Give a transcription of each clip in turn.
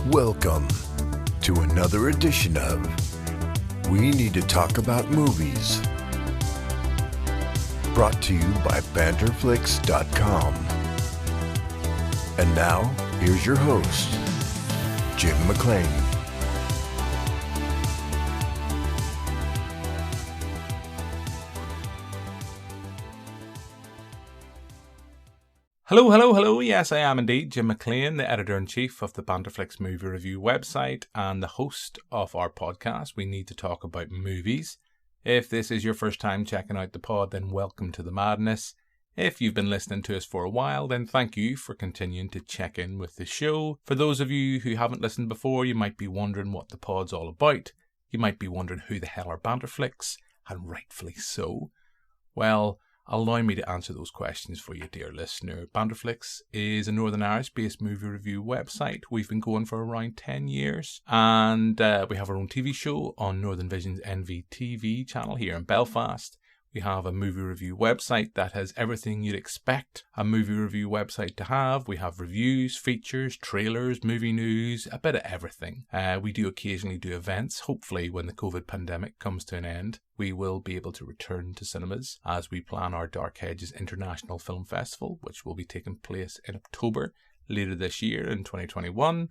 Welcome to another edition of We Need to Talk About Movies, brought to you by banterflix.com. And now, here's your host, Jim McLean. Hello. Yes, I am indeed Jim McLean, the editor-in-chief of the Banterflix movie review website and the host of our podcast, We Need to Talk About Movies. If this is your first time checking out the pod, then welcome to the madness. If you've been listening to us for a while, then thank you for continuing to check in with the show. For those of you who haven't listened before, you might be wondering what the pod's all about. You might be wondering who the hell are Banterflix, and rightfully so. Well, allow me to answer those questions for you, dear listener. Banterflix is a Northern Irish-based movie review website. We've been going for around 10 years, and we have our own TV show on Northern Vision's NVTV channel here in Belfast. We have a movie review website that has everything you'd expect a movie review website to have. We have reviews, features, trailers, movie news, a bit of everything. We do occasionally do events. Hopefully, when the COVID pandemic comes to an end, we will be able to return to cinemas as we plan our Dark Hedges International Film Festival, which will be taking place in October later this year in 2021.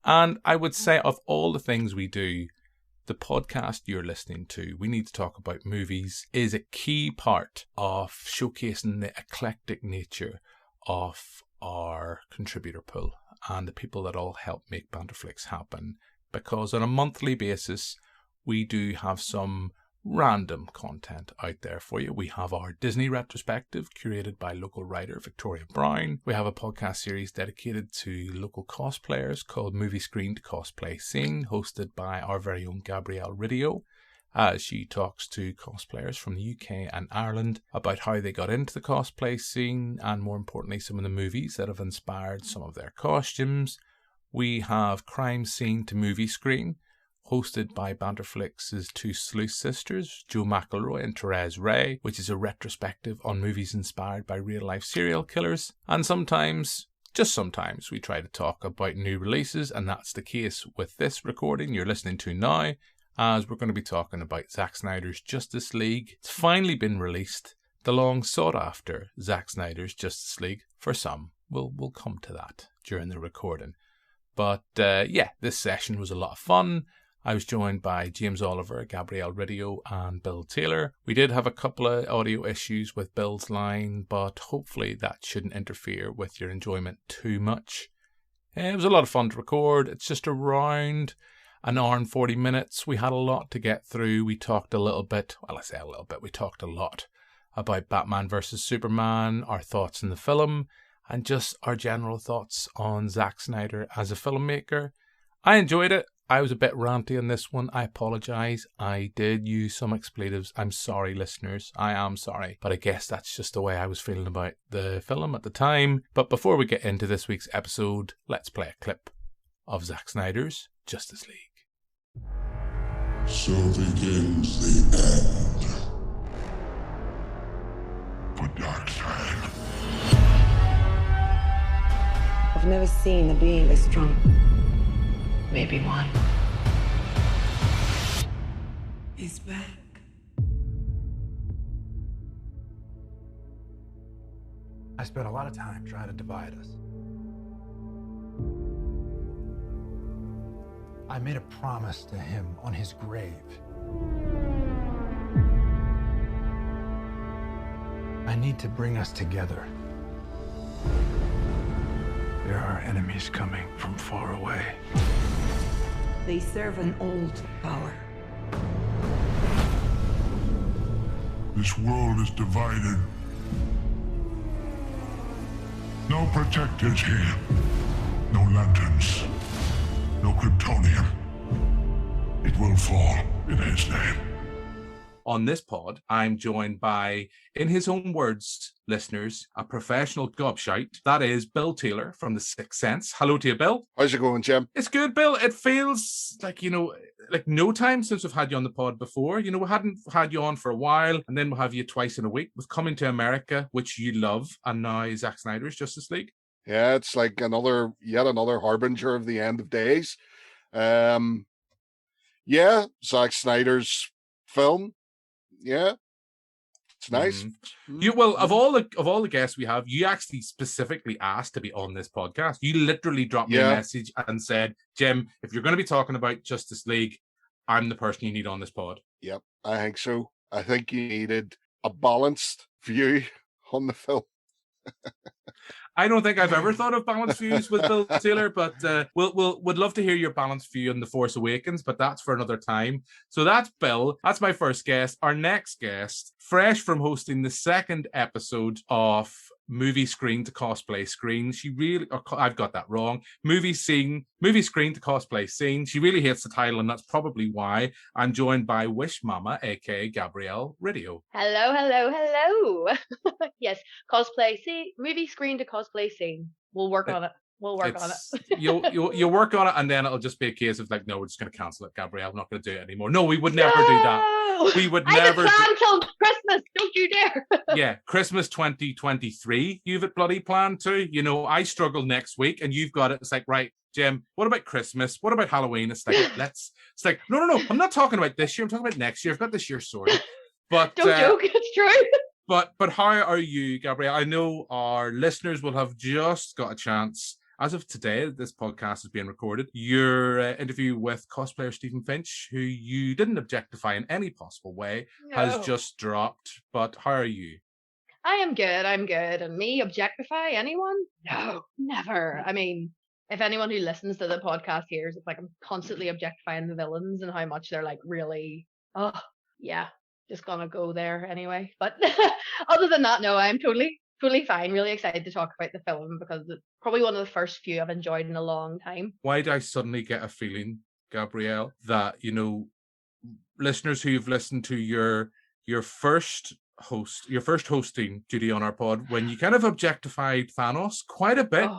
And I would say of all the things we do, the podcast you're listening to, We Need to Talk About Movies, is a key part of showcasing the eclectic nature of our contributor pool and the people that all help make Banterflix happen. Because on a monthly basis, we do have some random content out there for you. We have our Disney retrospective curated by local writer Victoria Brown. We have a podcast series dedicated to local cosplayers called Movie Screened Cosplay Scene, hosted by our very own Gabrielle Riddiough, as she talks to cosplayers from the UK and Ireland about how they got into the cosplay scene and, more importantly, some of the movies that have inspired some of their costumes. We have Crime Scene to Movie Screen, hosted by Banterflix's two sleuth sisters, Jo McElroy and Therese Ray, which is a retrospective on movies inspired by real-life serial killers. And sometimes, just sometimes, we try to talk about new releases, and that's the case with this recording you're listening to now, as we're going to be talking about Zack Snyder's Justice League. It's finally been released, the long sought-after Zack Snyder's Justice League for some. We'll come to that during the recording. But this session was a lot of fun. I was joined by James Oliver, Gabrielle Riddiough and Bill Taylor. We did have a couple of audio issues with Bill's line, but hopefully that shouldn't interfere with your enjoyment too much. It was a lot of fun to record. It's just around an hour and 40 minutes. We had a lot to get through. We talked a little bit, we talked a lot about Batman vs. Superman, our thoughts on the film, and just our general thoughts on Zack Snyder as a filmmaker. I enjoyed it. I was a bit ranty on this one. I apologise. I did use some expletives. I'm sorry, listeners. I am sorry. But I guess that's just the way I was feeling about the film at the time. But before we get into this week's episode, let's play a clip of Zack Snyder's Justice League. So begins the end for Darkseid. I've never seen a being this strong. Maybe one. He's back. I spent a lot of time trying to divide us. I made a promise to him on his grave. I need to bring us together. There are enemies coming from far away. They serve an old power. This world is divided. No protectors here. No lanterns. No Kryptonium. It will fall in his name. On this pod, I'm joined by, in his own words, listeners, a professional gobshite. That is Bill Taylor from The Sixth Sense. Hello to you, Bill. How's it going, Jim? It's good, Bill. It feels like, like no time since we've had you on the pod before. We hadn't had you on for a while, and then we'll have you twice in a week with Coming to America, which you love, and now Zack Snyder's Justice League. Yeah, it's like yet another harbinger of the end of days. Yeah, Zack Snyder's film. Yeah, it's nice. You well of all the guests we have, you actually specifically asked to be on this podcast. You literally dropped me a message and said, "Jim, if you're going to be talking about Justice League, I'm the person you need on this pod." Yep, I think so. I think you needed a balanced view on the film. I don't think I've ever thought of balanced views with Bill Taylor, but would love to hear your balanced view on The Force Awakens, but that's for another time. So that's Bill. That's my first guest. Our next guest, fresh from hosting the second episode of Movie Screen to Cosplay Screen. I've got that wrong. Movie Screen to Cosplay Scene. She really hates the title, and that's probably why. I'm joined by Wish Mama, aka Gabrielle Riddiough. Hello. Yes, cosplay scene, movie screen to cosplay scene. We'll work on it. You'll work on it, and then it'll just be a case of like, no, we're just going to cancel it, Gabrielle. I'm not going to do it anymore. No, we would never do that. We would never. Cancelled Christmas. Don't you dare. Yeah, Christmas 2023. You've it bloody planned too. You know, I struggle next week, and you've got it. It's like, right, Jim. What about Christmas? What about Halloween? It's like, no. I'm not talking about this year. I'm talking about next year. I've got this year sorted. But don't joke. It's true. But how are you, Gabrielle? I know our listeners will have just got a chance. As of today, this podcast is being recorded. Your interview with cosplayer Stephen Finch, who you didn't objectify in any possible way, has just dropped. But how are you? I am good. And me objectify anyone? No, never. I mean, if anyone who listens to the podcast hears, it's like I'm constantly objectifying the villains and how much they're like really, just gonna go there anyway. But other than that, no, I'm totally fine. Really excited to talk about the film because it's probably one of the first few I've enjoyed in a long time. Why do I suddenly get a feeling, Gabrielle, that, you know, listeners who've listened to your first hosting duty on our pod, when you kind of objectified Thanos quite a bit,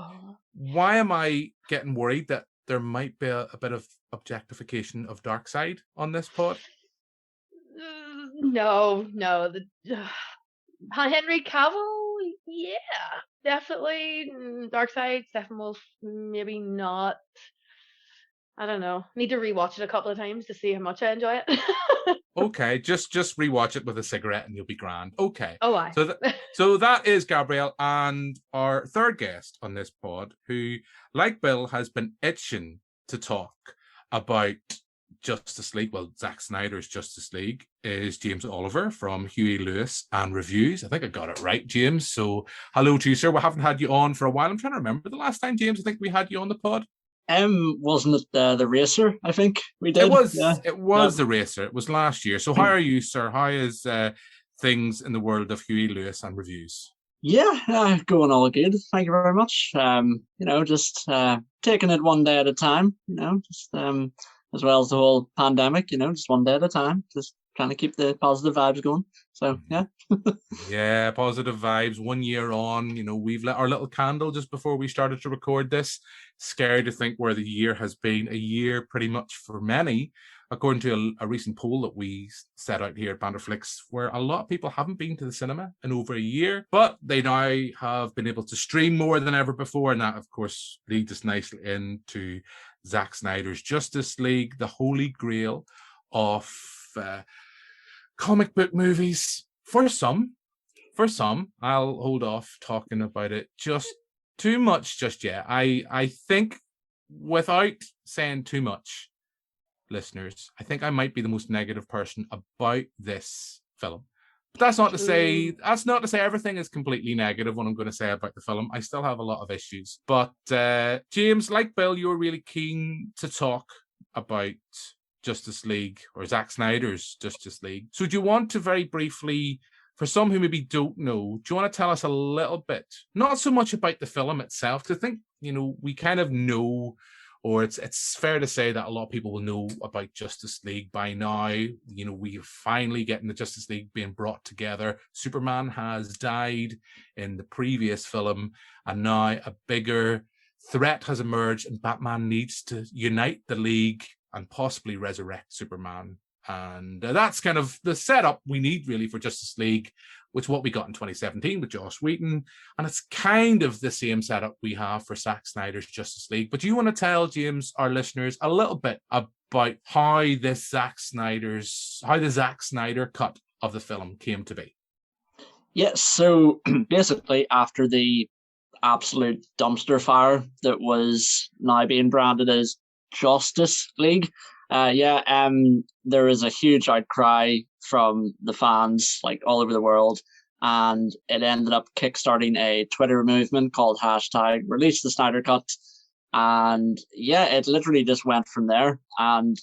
why am I getting worried that there might be a bit of objectification of Darkseid on this pod? No, Henry Cavill, yeah, definitely. Darkseid, Steppenwolf, maybe not. I don't know. Need to rewatch it a couple of times to see how much I enjoy it. Okay, just rewatch it with a cigarette and you'll be grand. Okay. Oh, aye. So that is Gabrielle, and our third guest on this pod, who, like Bill, has been itching to talk about Justice League, well, Zack Snyder's Justice League, is James Oliver from Huey Lewis and Reviews. I think I got it right, James. So hello to you, sir. We haven't had you on for a while. I'm trying to remember the last time, James, I think we had you on the pod. Wasn't it the Racer? I think we did. It was the Racer. It was last year. So how are you, sir? How is things in the world of Huey Lewis and Reviews? Yeah, going all good. Thank you very much. Just taking it one day at a time. As well as the whole pandemic, just one day at a time, just trying to keep the positive vibes going. So, yeah. Yeah, positive vibes. 1 year on, we've lit our little candle just before we started to record this. Scary to think where the year has been. A year pretty much for many, according to a recent poll that we set out here at Banderflix, where a lot of people haven't been to the cinema in over a year, but they now have been able to stream more than ever before. And that, of course, leads us nicely into Zack Snyder's Justice League, the holy grail of comic book movies. For some, I'll hold off talking about it just too much just yet. I think, without saying too much, listeners, I think I might be the most negative person about this film. But that's not to say everything is completely negative. What I'm going to say about the film, I still have a lot of issues. But James, like Bill, you're really keen to talk about Justice League, or Zack Snyder's Justice League. So do you want to very briefly, for some who maybe don't know, do you want to tell us a little bit, not so much about the film itself, because I think, we kind of know, or it's fair to say that a lot of people will know about Justice League by now. We're finally getting the Justice League being brought together. Superman has died in the previous film, and now a bigger threat has emerged, and Batman needs to unite the League and possibly resurrect Superman. And that's kind of the setup we need, really, for Justice League. which is what we got in 2017 with Joss Whedon, and it's kind of the same setup we have for Zack Snyder's Justice League. But do you want to tell, James, our listeners, a little bit about how the Zack Snyder cut of the film came to be? Yes, so basically after the absolute dumpster fire that was now being branded as Justice League, there is a huge outcry from the fans like all over the world, and it ended up kickstarting a Twitter movement called hashtag Release the Snyder Cut, and it literally just went from there. And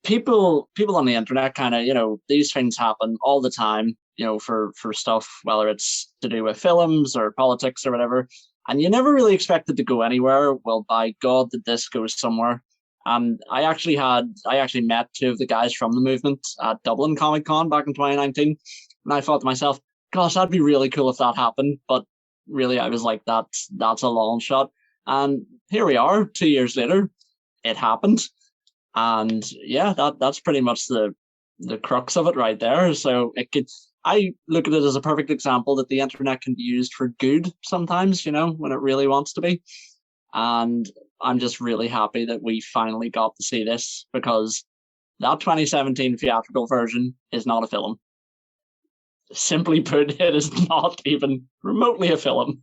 people on the internet kind of these things happen all the time, for stuff, whether it's to do with films or politics or whatever, and you never really expect it to go anywhere. Well, by God, did this go somewhere. I actually met two of the guys from the movement at Dublin Comic Con back in 2019, and I thought to myself, gosh, that'd be really cool if that happened. But really, I was like, that's a long shot. And here we are, 2 years later, it happened. And that's pretty much the crux of it right there. So I look at it as a perfect example that the internet can be used for good sometimes, when it really wants to be. And I'm just really happy that we finally got to see this, because that 2017 theatrical version is not a film. Simply put, it is not even remotely a film.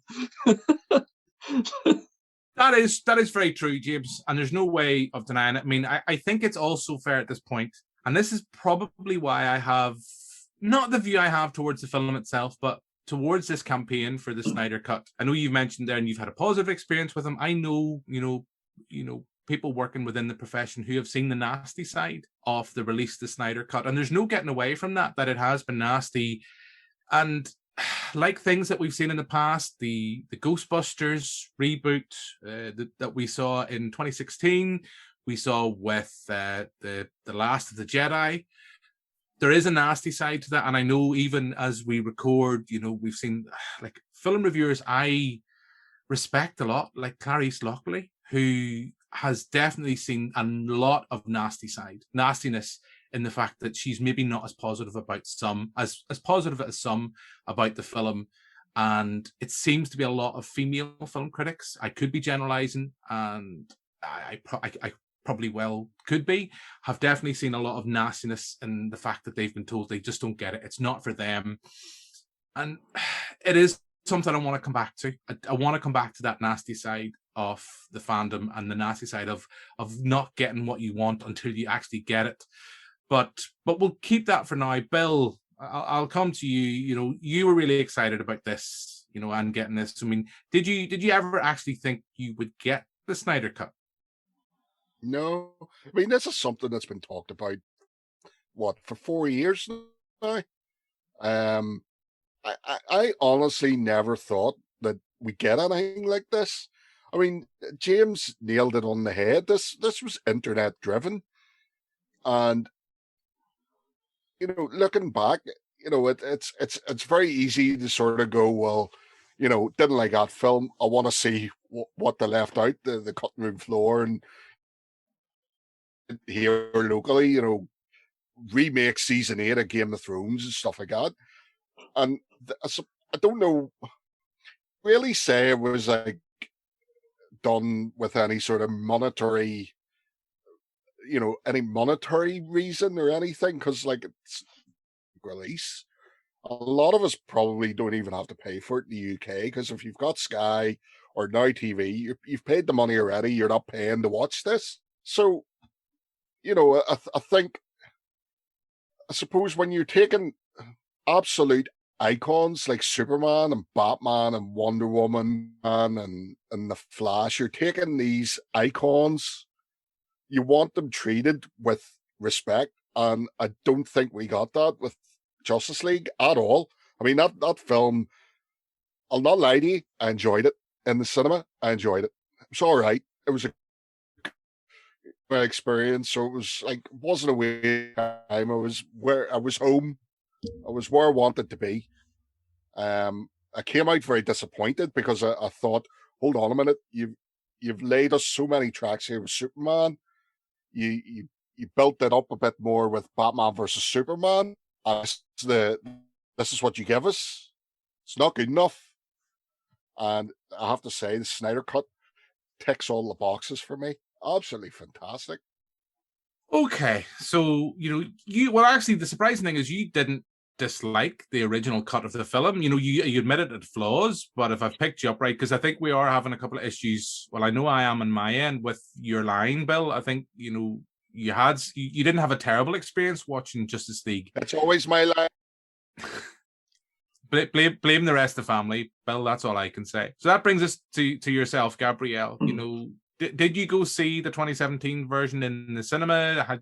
That is very true, James, and there's no way of denying it. I mean, I think it's also fair at this point, and this is probably why I have not the view I have towards the film itself, but towards this campaign for the Snyder Cut. I know you've mentioned there and you've had a positive experience with him. I know, people working within the profession who have seen the nasty side of the Release the Snyder Cut, and there's no getting away from that it has been nasty. And like things that we've seen in the past, the Ghostbusters reboot that we saw in 2016, we saw with the Last of the Jedi, there is a nasty side to that. And I know even as we record, we've seen like film reviewers I respect a lot, like Clarice Lockley, who has definitely seen a lot of nastiness in the fact that she's maybe not as positive about as positive as some about the film. And it seems to be a lot of female film critics. I could be generalizing, and I probably well could be, have definitely seen a lot of nastiness in the fact that they've been told they just don't get it. It's not for them. And it is something I want to come back to. I want to come back to that nasty side of the fandom and the nasty side of not getting what you want until you actually get it. But we'll keep that for now. Bill, I'll come to you. You were really excited about this, and getting this. I mean, did you ever actually think you would get the Snyder Cut? No. I mean, this is something that's been talked about, for 4 years now? I honestly never thought that we'd get anything like this. I mean, James nailed it on the head. This was internet driven. And looking back, it's very easy to sort of go, well, didn't like that film. I want to see what they left out, the cutting room floor, and here locally, remake season 8 of Game of Thrones and stuff like that. And I don't know, really say it was like done with any sort of monetary reason or anything, because like it's release. A lot of us probably don't even have to pay for it in the UK, because if you've got Sky or Now TV, you've paid the money already. You're not paying to watch this. So, I think, I suppose when you're taking absolute icons like Superman and Batman and Wonder Woman and The Flash, you're taking these icons, you want them treated with respect, and I don't think we got that with Justice League at all. I mean, that film, I'll not lie to you, I enjoyed it in the cinema. I enjoyed it. It was all right. It was a good experience. So it was like, it wasn't a waste of time. I was home. I was where I wanted to be. I came out very disappointed, because I thought, hold on a minute, you've laid us so many tracks here with Superman. You built it up a bit more with Batman versus Superman as the this is what you give us. It's not good enough. And I have to say, the Snyder Cut ticks all the boxes for me. Absolutely fantastic. Okay, so actually, the surprising thing is you didn't dislike the original cut of the film. You admitted it had flaws, but if I've picked you up right, because I think we are having a couple of issues. Well, I know I am on my end with your line, Bill. I think you didn't have a terrible experience watching Justice League. That's always my line. Blame the rest of the family, Bill. That's all I can say. So that brings us to yourself, Gabrielle. Did you go see the 2017 version in the cinema?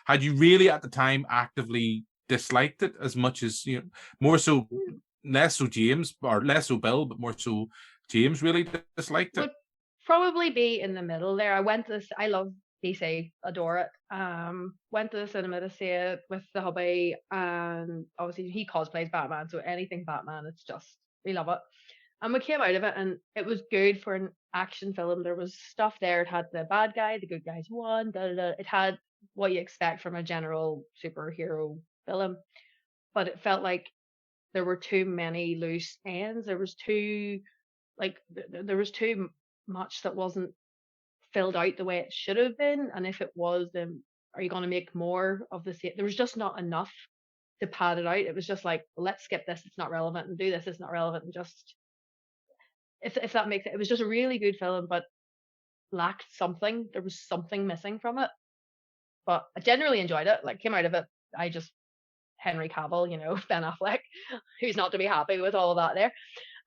Had you really at the time actively disliked it as much as more so, less so James, or less so Bill, but more so James really disliked it? Would probably be in the middle there. I went to this. I love DC, adore it. Went to the cinema to see it with the hubby, and obviously he cosplays Batman, so anything Batman, it's just, we love it. And we came out of it, and it was good for an action film. There was stuff there. It had the bad guy, the good guys won. It had what you expect from a general superhero film, but it felt like there were too many loose ends. There was too much that wasn't filled out the way it should have been. And if it was, then are you going to make more of the same? There was just not enough to pad it out. It was just like, well, let's skip this, it's not relevant, and do this, it's not relevant, and just, if that makes it. It was just a really good film, but lacked something. There was something missing from it. But I generally enjoyed it. Like, came out of it, Henry Cavill, Ben Affleck, who's not to be happy with all of that there.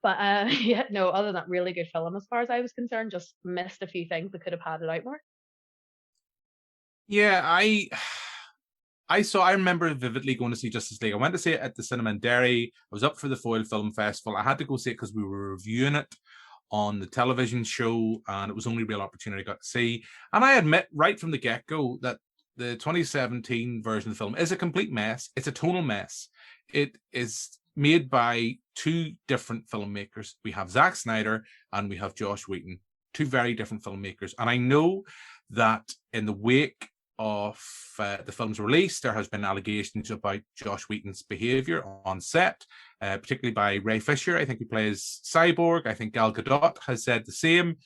But other than that, really good film as far as I was concerned. Just missed a few things that could have padded out more. Yeah, I remember vividly going to see Justice League. I went to see it at the cinema in Derry. I was up for the Foyle Film Festival. I had to go see it because we were reviewing it on the television show, and it was the only real opportunity I got to see. And I admit right from the get-go that the 2017 version of the film is a complete mess. It's a tonal mess. It is made by two different filmmakers. We have Zack Snyder and we have Joss Whedon, two very different filmmakers. And I know that in the wake of the film's release, there has been allegations about Joss Whedon's behavior on set, particularly by Ray Fisher. I think he plays Cyborg. I think Gal Gadot has said the same.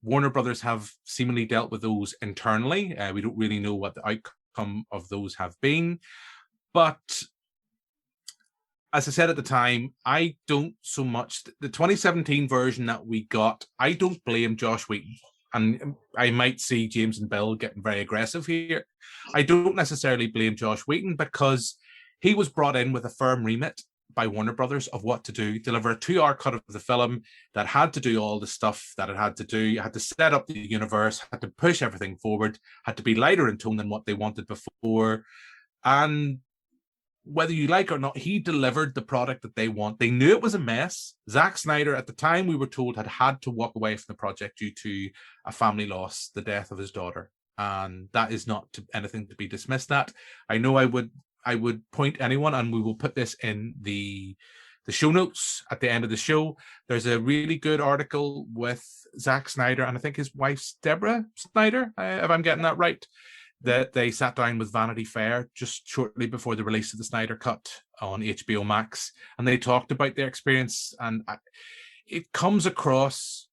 Warner Brothers have seemingly dealt with those internally. We don't really know what the outcome of those have been. But as I said at the time, I don't so much, the 2017 version that we got, I don't blame Joss Whedon. And I might see James and Bill getting very aggressive here. I don't necessarily blame Joss Whedon because he was brought in with a firm remit by Warner Brothers of what to do, deliver a 2-hour cut of the film that had to do all the stuff that it had to do. You had to set up the universe, had to push everything forward, had to be lighter in tone than what they wanted before. And whether you like or not, he delivered the product that they want. They knew it was a mess. Zack Snyder, at the time, we were told, had to walk away from the project due to a family loss, the death of his daughter. And that is not anything to be dismissed at. I know I would point anyone, and we will put this in the show notes at the end of the show. There's a really good article with Zack Snyder, and I think his wife's Deborah Snyder, if I'm getting that right, that they sat down with Vanity Fair just shortly before the release of the Snyder Cut on HBO Max, and they talked about their experience. And it comes across,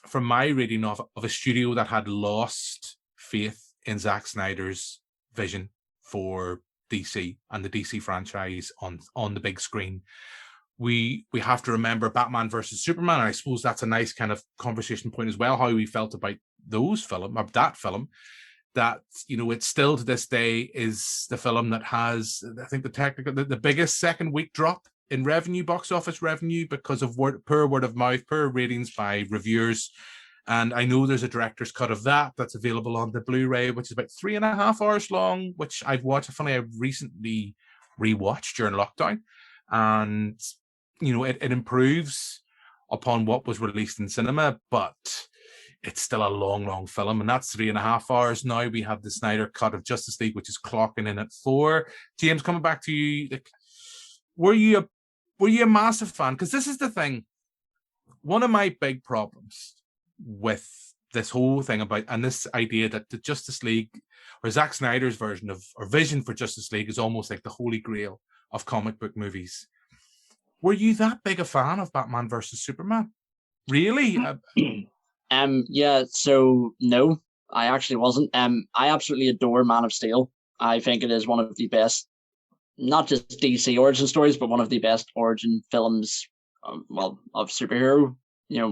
from my reading of a studio that had lost faith in Zack Snyder's vision for DC and the DC franchise on the big screen. We have to remember Batman versus Superman, and I suppose that's a nice kind of conversation point as well, how we felt about that film. That, it's still to this day is the film that has, I think, the biggest second week drop in revenue, box office revenue, because of poor word of mouth, poor ratings by reviewers. And I know there's a director's cut of that's available on the Blu-ray, which is about 3.5 hours long, which I've watched. I recently rewatched during lockdown, and it improves upon what was released in cinema, but it's still a long, long film, and that's 3.5 hours. Now we have the Snyder Cut of Justice League, which is clocking in at 4. James, coming back to you, were you a massive fan? Because this is the thing. One of my big problems with this whole thing and this idea that the Justice League, or Zack Snyder's version of, or vision for Justice League, is almost like the holy grail of comic book movies. Were you that big a fan of Batman versus Superman? Really? Yeah, so no, I actually wasn't. I absolutely adore Man of Steel. I think it is one of the best, not just DC origin stories, but one of the best origin films, of superhero,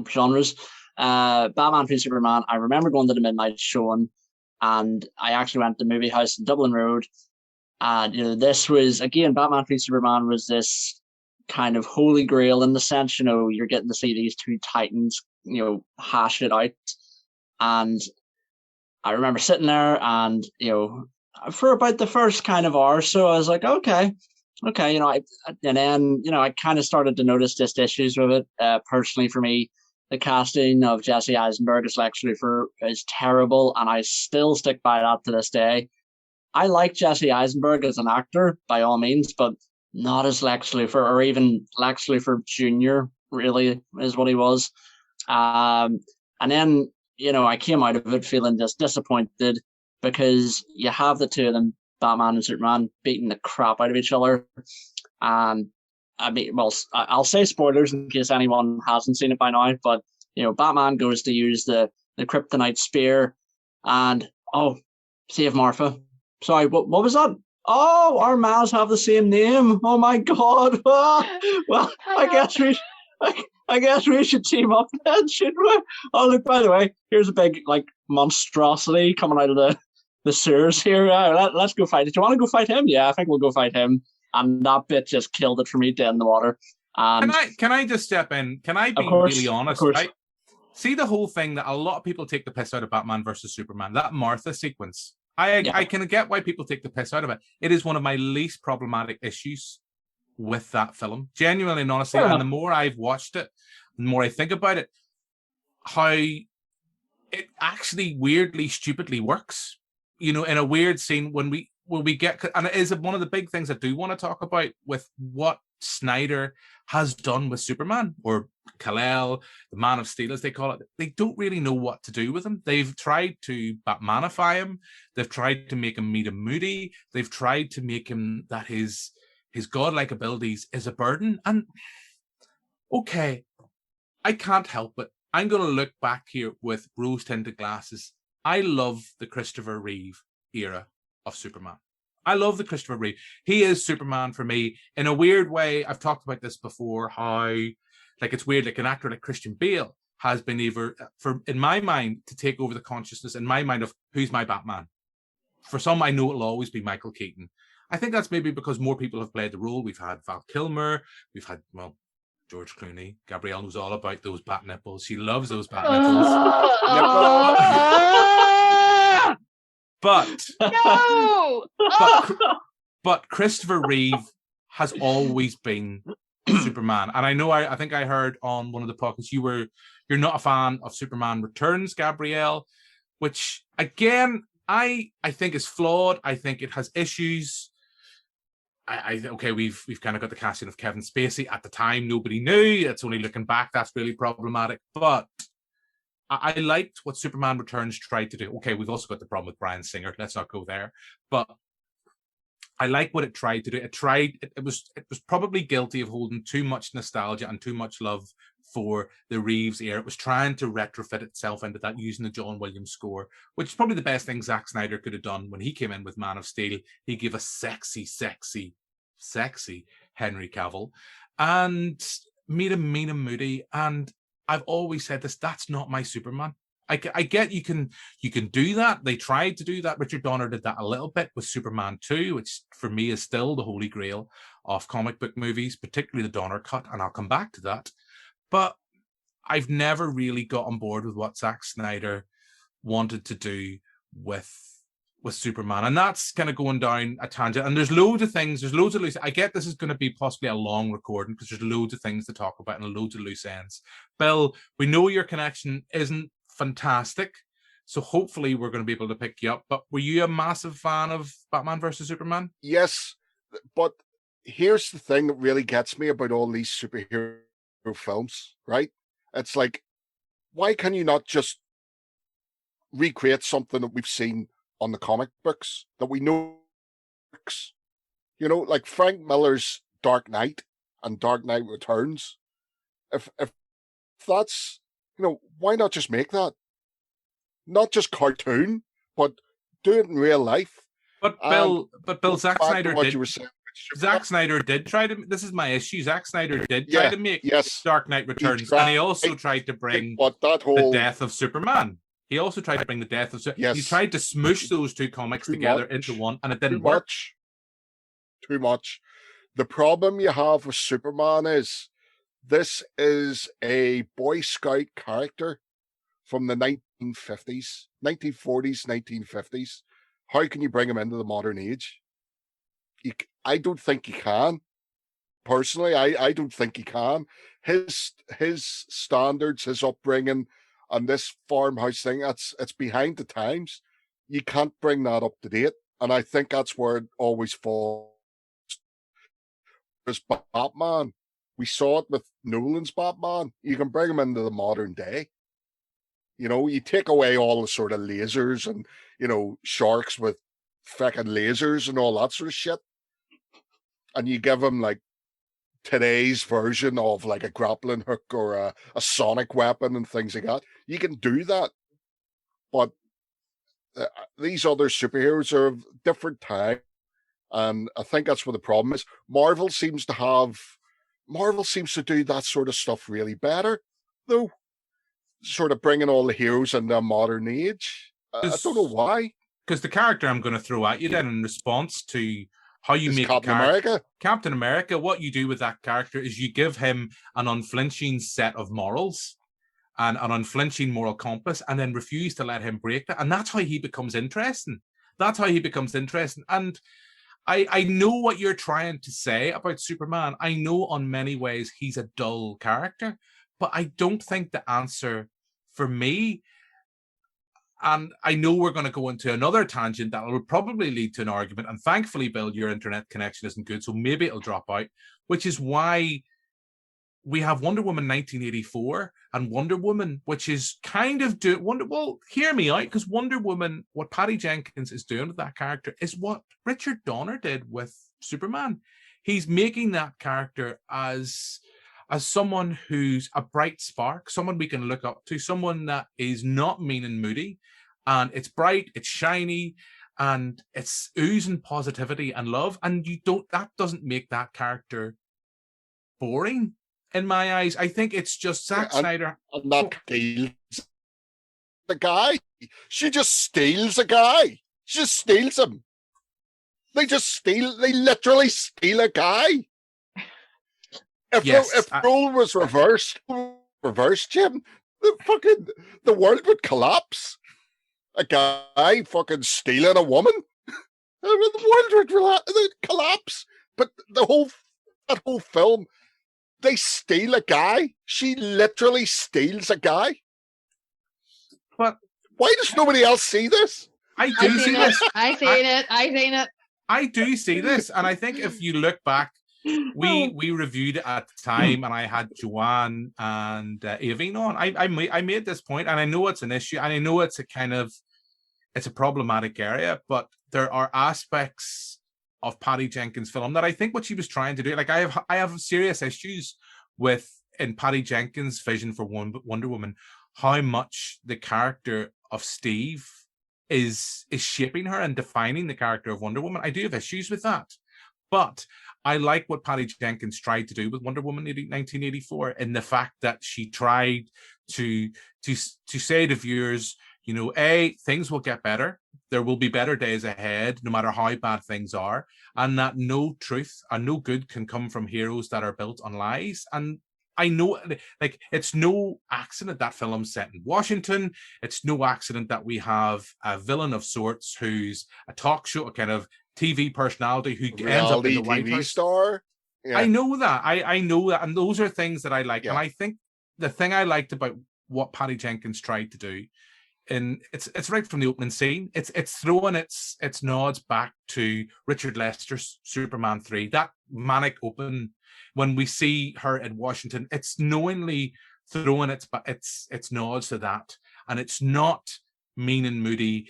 genres. Batman v Superman. I remember going to the midnight showing, and I actually went to the movie house in Dublin Road. And this was again, Batman v Superman was this kind of holy grail in the sense, you're getting to see these two titans, hash it out. And I remember sitting there and, for about the first kind of hour or so, I was like, okay, and then, I kind of started to notice just issues with it. Personally, for me, the casting of Jesse Eisenberg as Lex Luthor is terrible, and I still stick by that to this day. I like Jesse Eisenberg as an actor, by all means, but not as Lex Luthor, or even Lex Luthor Jr., really, is what he was. And then, I came out of it feeling just disappointed because you have the two of them, Batman and Superman, beating the crap out of each other. And I mean, well, I'll say spoilers in case anyone hasn't seen it by now, but, Batman goes to use the kryptonite spear and, save Martha. Sorry, what was that? Oh, our mouths have the same name. Oh my God. Well, I guess we should team up then, shouldn't we? Oh, look, by the way, here's a big, monstrosity coming out of the sewers here. Let's go fight it. Do you want to go fight him? Yeah, I think we'll go fight him. And that bit just killed it for me dead in the water. Can I just step in? Can I be really honest? I see the whole thing that a lot of people take the piss out of Batman versus Superman, that Martha sequence. I can get why people take the piss out of it. It is one of my least problematic issues with that film. Genuinely and honestly, and the more I've watched it, the more I think about it, how it actually weirdly, stupidly works. In a weird scene when we get, and it is one of the big things I do want to talk about with what Snyder has done with Superman, or Kal-El, the Man of Steel as they call it. They don't really know what to do with him. They've tried to Batmanify him. They've tried to make him meet a moody. They've tried to make him that his godlike abilities is a burden. And okay, I can't help it. I'm going to look back here with rose-tinted glasses. I love the Christopher Reeve era of Superman. I love the Christopher Reeve. He is Superman for me. In a weird way, I've talked about this before, how it's weird, like an actor like Christian Bale has been in my mind, to take over the consciousness in my mind of who's my Batman. For some, I know it'll always be Michael Keaton. I think that's maybe because more people have played the role. We've had Val Kilmer, we've had, George Clooney. Gabrielle knows all about those bat nipples. She loves those bat nipples. But no! but Christopher Reeve has always been Superman. And I know I think I heard on one of the podcasts you're not a fan of Superman Returns, Gabrielle, which again I think is flawed. I think it has issues. We've kind of got the casting of Kevin Spacey. At the time, nobody knew. It's only looking back that's really problematic. But I liked what Superman Returns tried to do. Okay, we've also got the problem with Bryan Singer. Let's not go there. But I like what it tried to do. It was probably guilty of holding too much nostalgia and too much love for the Reeves era. It was trying to retrofit itself into that using the John Williams score, which is probably the best thing Zack Snyder could have done when he came in with Man of Steel. He gave a sexy Henry Cavill and made him mean and moody. And I've always said this, that's not my Superman. I get you can do that. They tried to do that. Richard Donner did that a little bit with Superman 2, which for me is still the holy grail of comic book movies, particularly the Donner cut, and I'll come back to that. But I've never really got on board with what Zack Snyder wanted to do with Superman. And that's kind of going down a tangent. And there's loads of things, there's loads of loose. I get this is going to be possibly a long recording because there's loads of things to talk about and loads of loose ends. Bill, we know your connection isn't fantastic, so hopefully we're going to be able to pick you up. But were you a massive fan of Batman versus Superman? Yes, but here's the thing that really gets me about all these superhero films, right? It's like, why can you not just recreate something that we've seen on the comic books that we know works? Like Frank Miller's Dark Knight and Dark Knight Returns. If that's, why not just make that? Not just cartoon, but do it in real life. But Bill, Zack Snyder did. Zack Snyder did try to. This is my issue. Zack Snyder did try to make Dark Knight Returns, and he also tried to bring the death of Superman. He also tried to bring the death of Superman. He tried to smoosh those two comics together into one, and it didn't work. Too much. The problem you have with Superman is this is a Boy Scout character from the 1940s, 1950s. How can you bring him into the modern age? I don't think you can. Personally, I don't think you can. His standards, his upbringing, and this farmhouse thing, it's behind the times. You can't bring that up to date. And I think that's where it always falls. There's Batman. We saw it with Nolan's Batman. You can bring him into the modern day. You take away all the sort of lasers and, sharks with fucking lasers and all that sort of shit. And you give him like today's version of like a grappling hook or a sonic weapon and things like that. You can do that. But these other superheroes are of different time. And I think that's what the problem is. Marvel seems to do that sort of stuff really better, though. Sort of bringing all the heroes in the modern age. I don't know why. Because the character I'm going to throw at you then in response to how you make Captain America, what you do with that character is you give him an unflinching set of morals and an unflinching moral compass, and then refuse to let him break that. And that's how he becomes interesting. And I know what you're trying to say about Superman. I know on many ways he's a dull character, but I don't think the answer for me, and I know we're going to go into another tangent that will probably lead to an argument, and thankfully, Bill, your internet connection isn't good, so maybe it'll drop out, which is why we have Wonder Woman 1984 and Wonder Woman, which is kind of well, hear me out, because Wonder Woman, what Patty Jenkins is doing with that character is what Richard Donner did with Superman. He's making that character as someone who's a bright spark, someone we can look up to, someone that is not mean and moody, and it's bright, it's shiny, and it's oozing positivity and love. And that doesn't make that character boring in my eyes. I think it's just Zack Snyder. And that steals the guy. She just steals a guy. She just steals him. They literally steal a guy. If role was reversed, Jim, the world would collapse. A guy fucking stealing a woman, the world would collapse. But that whole film, they steal a guy. She literally steals a guy. But why does nobody else see this? I do see this. I seen it. I do see this, and I think if you look back, we reviewed it at the time, and I had Joanne and Avine on. I made this point, and I know it's an issue, and I know it's a problematic area, but there are aspects of Patty Jenkins' film that I think what she was trying to do. Like I have serious issues with in Patty Jenkins' vision for Wonder Woman, how much the character of Steve is shaping her and defining the character of Wonder Woman. I do have issues with that, but I like what Patty Jenkins tried to do with Wonder Woman 1984 in the fact that she tried to say to viewers, things will get better. There will be better days ahead, no matter how bad things are, and that no truth and no good can come from heroes that are built on lies. And I know, like, it's no accident that film's set in Washington. It's no accident that we have a villain of sorts who's a talk show, a kind of TV personality who ends up in the White House. Star. Yeah. I know that. I know that. And those are things that I like. Yeah. And I think the thing I liked about what Patty Jenkins tried to do, and it's right from the opening scene, it's throwing its nods back to Richard Lester's Superman 3, that manic open. When we see her in Washington, it's knowingly throwing its nods to that, and it's not mean and moody.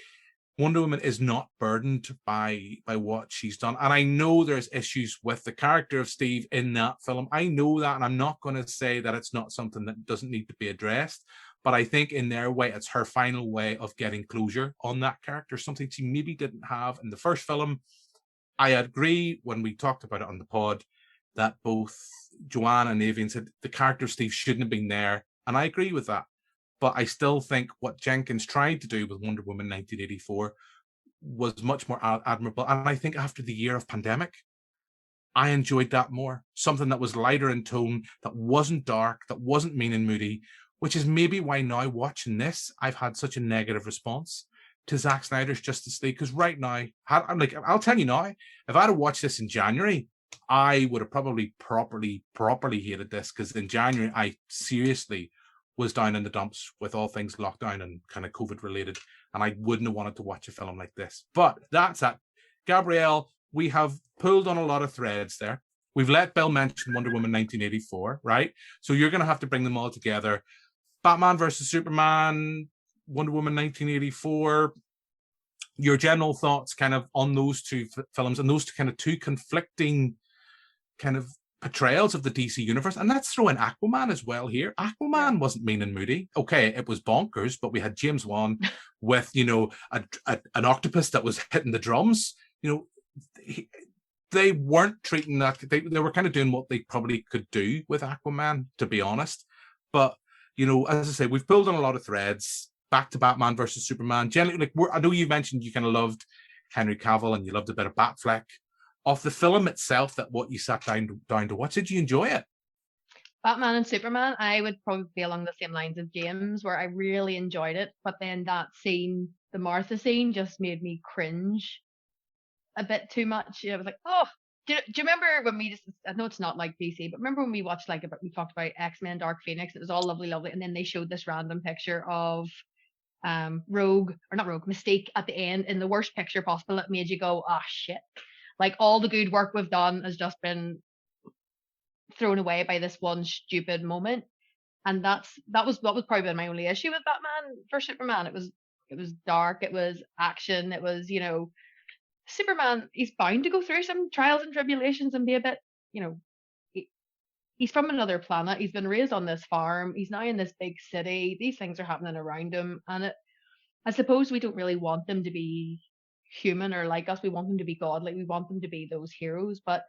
Wonder Woman is not burdened by what she's done. And I know there's issues with the character of Steve in that film. I know that, and I'm not going to say that it's not something that doesn't need to be addressed. But I think in their way, it's her final way of getting closure on that character, something she maybe didn't have in the first film. I agree when we talked about it on the pod that both Joanne and Avian said the character of Steve shouldn't have been there. And I agree with that. But I still think what Jenkins tried to do with Wonder Woman 1984 was much more admirable. And I think after the year of pandemic, I enjoyed that more. Something that was lighter in tone, that wasn't dark, that wasn't mean and moody, which is maybe why now watching this, I've had such a negative response to Zack Snyder's Justice League. Because right now, I'll tell you now, if I'd have watched this in January, I would have probably properly hated this, because in January, I seriously was down in the dumps with all things lockdown and kind of COVID related, and I wouldn't have wanted to watch a film like this. But that's it. Gabrielle, we have pulled on a lot of threads there. We've let Bill mention Wonder Woman 1984, right? So you're going to have to bring them all together. Batman versus Superman, Wonder Woman 1984, your general thoughts kind of on those two films and those kind of two conflicting kind of portrayals of the DC universe. And let's throw in Aquaman as well here. Aquaman wasn't mean and moody. Okay, it was bonkers, but we had James Wan with, you know, an octopus that was hitting the drums. You know, they weren't treating that. They were kind of doing what they probably could do with Aquaman, to be honest. But, you know, as I say, we've pulled on a lot of threads. Back to Batman versus Superman. Generally, like, I know you mentioned you kind of loved Henry Cavill and you loved a bit of Batfleck. Of the film itself, that what you sat down to watch, did you enjoy it? Batman and Superman, I would probably be along the same lines of James, where I really enjoyed it, but then that scene, the Martha scene, just made me cringe a bit too much. I was like, oh, do you remember when we just, I know it's not like DC, but remember when we watched, like, we talked about X-Men Dark Phoenix, it was all lovely, and then they showed this random picture of Mystique at the end in the worst picture possible. It made you go, ah, shit. Like, all the good work we've done has just been thrown away by this one stupid moment. And that was probably my only issue with Batman versus Superman. It was dark, it was action, it was, you know, Superman, he's bound to go through some trials and tribulations and be a bit, you know, he's from another planet. He's been raised on this farm. He's now in this big city. These things are happening around him. And I suppose we don't really want them to be human or like us. We want them to be godly. We want them to be those heroes. But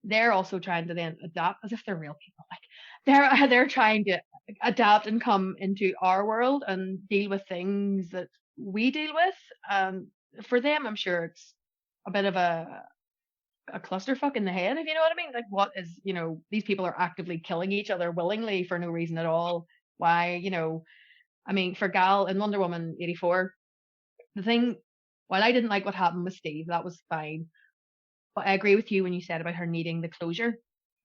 they're also trying to then adapt as if they're real people. Like, they're trying to adapt and come into our world and deal with things that we deal with. For them, I'm sure it's a bit of a clusterfuck in the head, if you know what I mean. Like, what is, you know, these people are actively killing each other willingly for no reason at all. Why, you know, I mean, for Gal in Wonder Woman 84, the thing, while I didn't like what happened with Steve, that was fine. But I agree with you when you said about her needing the closure,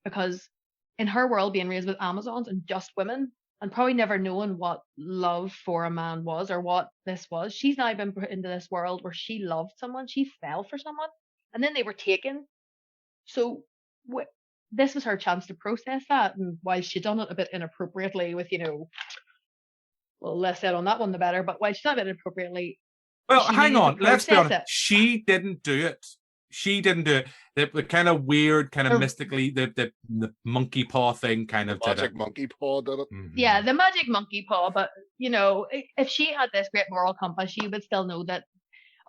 because in her world, being raised with Amazons and just women, and probably never knowing what love for a man was or what this was, she's now been put into this world where she loved someone, she fell for someone, and then they were taken. So this was her chance to process that, and while she done it a bit inappropriately with, you know, well, less said on that one the better, but while she done it inappropriately, well, hang on, let's be honest, she didn't do it. She didn't do it. The kind of weird, kind of mystically, the monkey paw thing kind of magic monkey paw did it. Mm-hmm. Yeah, the magic monkey paw. But, you know, if she had this great moral compass, she would still know that,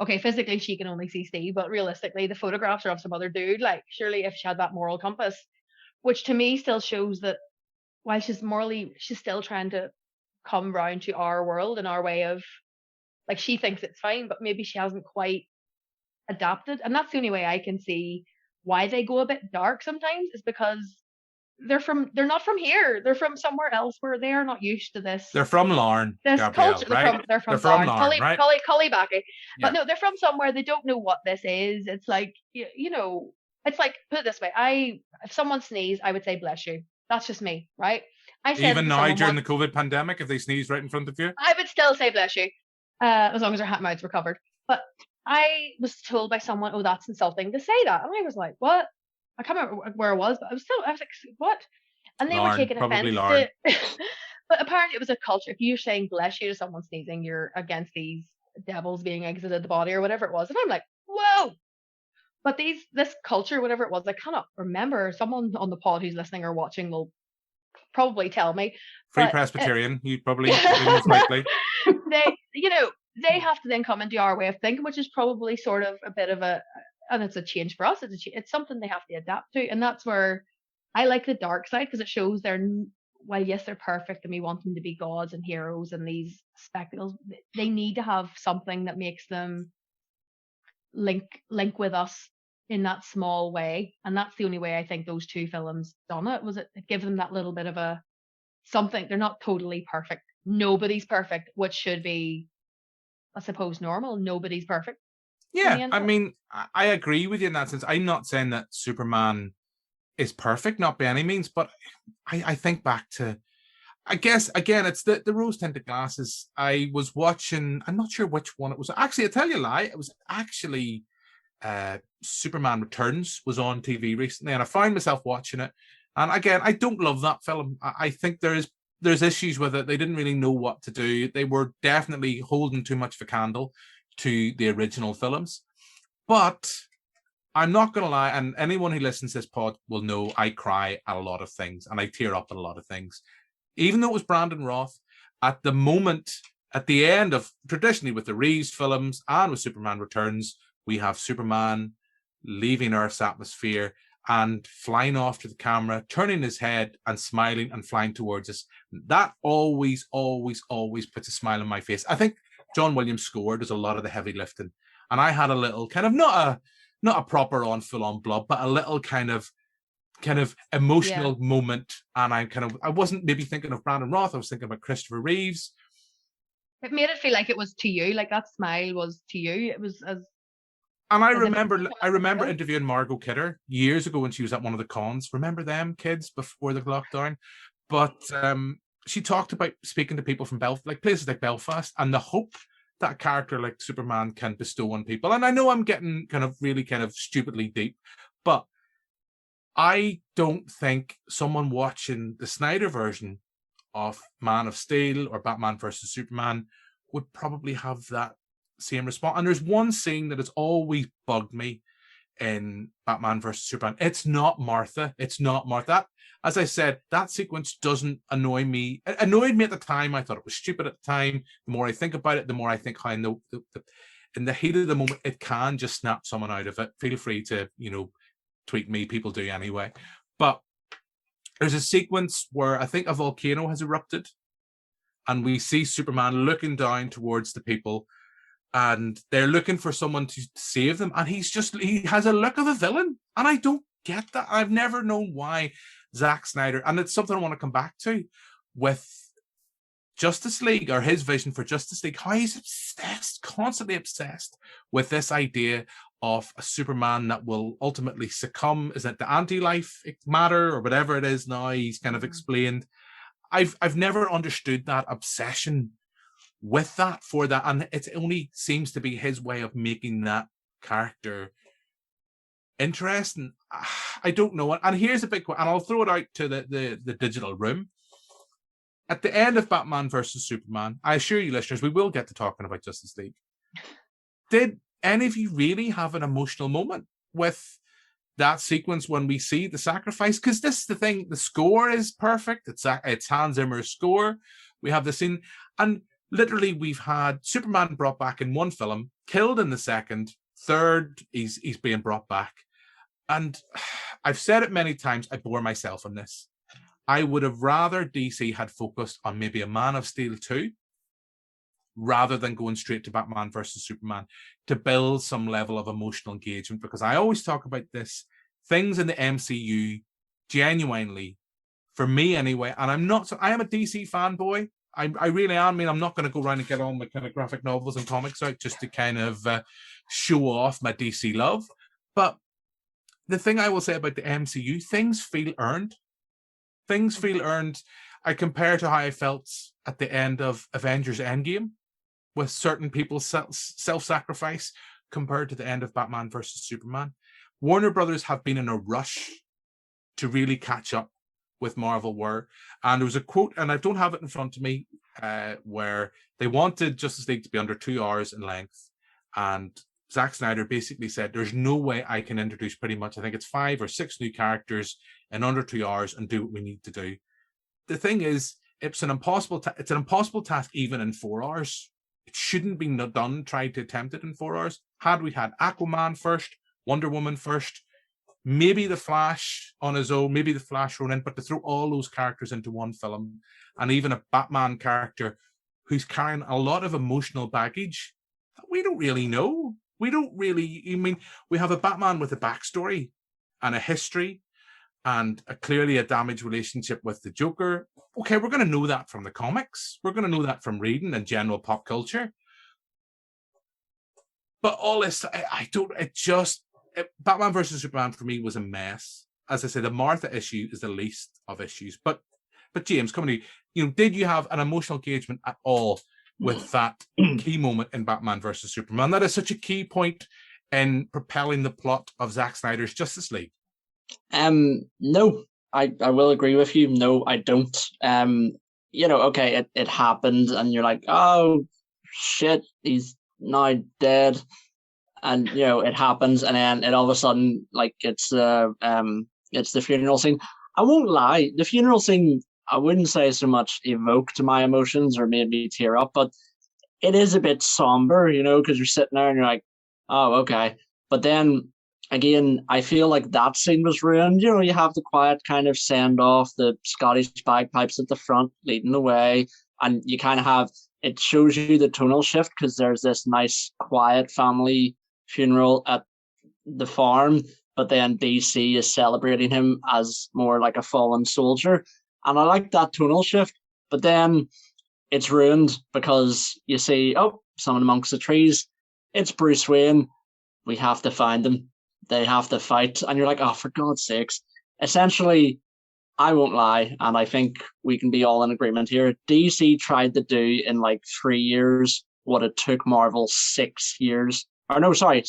okay, physically she can only see Steve, but realistically the photographs are of some other dude. Like, surely if she had that moral compass, which to me still shows that while she's still trying to come round to our world and our way of, like, she thinks it's fine, but maybe she hasn't quite adapted. And that's the only way I can see why they go a bit dark sometimes, is because they're not from here. They're from somewhere else where they are not used to this. They're from Larne. This Gabrielle, culture, right? they're from Larne, right? Cullibaccy. Yeah. But no, they're from somewhere they don't know what this is. It's like, you know, it's like, put it this way. If someone sneezed, I would say bless you. That's just me, right? I said even now during the COVID pandemic, if they sneeze right in front of you, I would still say bless you, as long as their mouths were covered. But I was told by someone, oh, that's insulting to say that. And I was like, what? I can't remember where I was, but I was like, what? And they were taking offense to but apparently it was a culture. If you're saying bless you to someone sneezing, you're against these devils being exited the body or whatever it was, and I'm like, whoa. But this culture, whatever it was, I cannot remember. Someone on the pod who's listening or watching will probably tell me. Free But Presbyterian, you probably most likely. they have to then come into our way of thinking, which is probably sort of a bit of and it's a change for us. It's something they have to adapt to, and that's where I like the dark side, because it shows while yes, they're perfect and we want them to be gods and heroes and these spectacles, they need to have something that makes them link with us in that small way. And that's the only way I think those two films done it, was it give them that little bit of a something. They're not totally perfect. Nobody's perfect, which should be, I suppose, normal. Nobody's perfect. Yeah, I mean, I agree with you in that sense. I'm not saying that Superman is perfect, not by any means, but I think back to, I guess, again, it's the rose-tinted glasses. I was watching, I'm not sure which one it was. Actually, I'll tell you a lie. It was actually Superman Returns was on TV recently, and I found myself watching it. And again, I don't love that film. I think there's issues with it. They didn't really know what to do. They were definitely holding too much of a candle to the original films. But I'm not going to lie, and anyone who listens to this pod will know I cry at a lot of things, and I tear up at a lot of things. Even though it was Brandon Roth, at the moment, at the end of, traditionally with the Reeves films and with Superman Returns, we have Superman leaving Earth's atmosphere and flying off to the camera, turning his head and smiling and flying towards us. That always, always, always puts a smile on my face. I think John Williams' score does a lot of the heavy lifting. And I had a little kind of, not a proper on full-on blob, but a little kind of emotional moment. And I wasn't maybe thinking of Brandon Roth. I was thinking about Christopher Reeves. It made it feel like it was to you, like that smile was to you. It was as. And I remember interviewing Margot Kidder years ago when she was at one of the cons. Remember them, kids, before the lockdown? But she talked about speaking to people from places like Belfast, and the hope that a character like Superman can bestow on people. And I know I'm getting really stupidly deep, but I don't think someone watching the Snyder version of Man of Steel or Batman versus Superman would probably have that same response. And there's one scene that has always bugged me in Batman versus Superman. It's not Martha. As I said, that sequence doesn't annoy me. It annoyed me at the time. I thought it was stupid at the time. The more I think about it, the more I think how in the heat of the moment, it can just snap someone out of it. Feel free to, tweet me. People do anyway. But there's a sequence where I think a volcano has erupted, and we see Superman looking down towards the people, and they're looking for someone to save them. And he has a look of a villain. And I don't get that. I've never known why Zack Snyder, and it's something I want to come back to with Justice League, or his vision for Justice League, how he's constantly obsessed with this idea of a Superman that will ultimately succumb. Is it the anti-life matter or whatever it is now? He's kind of explained. I've never understood that obsession with that for that, and it only seems to be his way of making that character interesting. I don't know. And here's a big one, and I'll throw it out to the digital room. At the end of Batman versus Superman, I assure you, listeners, we will get to talking about Justice League. Did any of you really have an emotional moment with that sequence when we see the sacrifice? Because this is the thing, the score is perfect. It's Hans Zimmer's score. We have the scene, and literally we've had Superman brought back in one film, killed in the second, third, he's being brought back. And I've said it many times, I bore myself on this. I would have rather DC had focused on maybe a Man of Steel 2 rather than going straight to Batman versus Superman to build some level of emotional engagement, because I always talk about this, things in the MCU genuinely, for me anyway, and I am a DC fanboy. I really am. I mean, I'm not going to go around and get all my kind of graphic novels and comics out just to kind of show off my DC love. But the thing I will say about the MCU, things feel earned. Things feel earned. I compare to how I felt at the end of Avengers Endgame, with certain people's self-sacrifice, compared to the end of Batman versus Superman. Warner Brothers have been in a rush to really catch up with Marvel were. And there was a quote, and I don't have it in front of me, where they wanted Justice League to be under 2 hours in length. And Zack Snyder basically said, there's no way I can introduce pretty much, I think it's 5 or 6 new characters in under 2 hours and do what we need to do. The thing is, it's an impossible task even in 4 hours. It shouldn't be done, tried to attempt it in 4 hours. Had we had Aquaman first, Wonder Woman first, maybe the Flash on his own, maybe the Flash thrown in, but to throw all those characters into one film, and even a Batman character who's carrying a lot of emotional baggage that we don't really know. We have a Batman with a backstory and a history and clearly a damaged relationship with the Joker. Okay, we're going to know that from the comics. We're going to know that from reading and general pop culture. But all this, Batman versus Superman for me was a mess. As I said, the Martha issue is the least of issues. But James, coming to you, did you have an emotional engagement at all with that key moment in Batman versus Superman? That is such a key point in propelling the plot of Zack Snyder's Justice League. No, I will agree with you. No, I don't. Okay, it happened, and you're like, oh shit, he's now dead, and it happens, and then it all of a sudden, like, it's the funeral scene. I won't lie, the funeral scene, I wouldn't say so much evoked my emotions or made me tear up, but it is a bit somber, because you're sitting there and you're like, oh, okay. But then again, I feel like that scene was ruined. You have the quiet kind of send off, the Scottish bagpipes at the front leading the way, and you kind of have, it shows you the tonal shift because there's this nice quiet family funeral at the farm, but then DC is celebrating him as more like a fallen soldier. And I like that tonal shift, but then it's ruined because you see, oh, someone amongst the trees, it's Bruce Wayne. We have to find them. They have to fight. And you're like, oh, for God's sakes. Essentially, I won't lie, and I think we can be all in agreement here. DC tried to do in like 3 years what it took Marvel 6 years. Or no, sorry,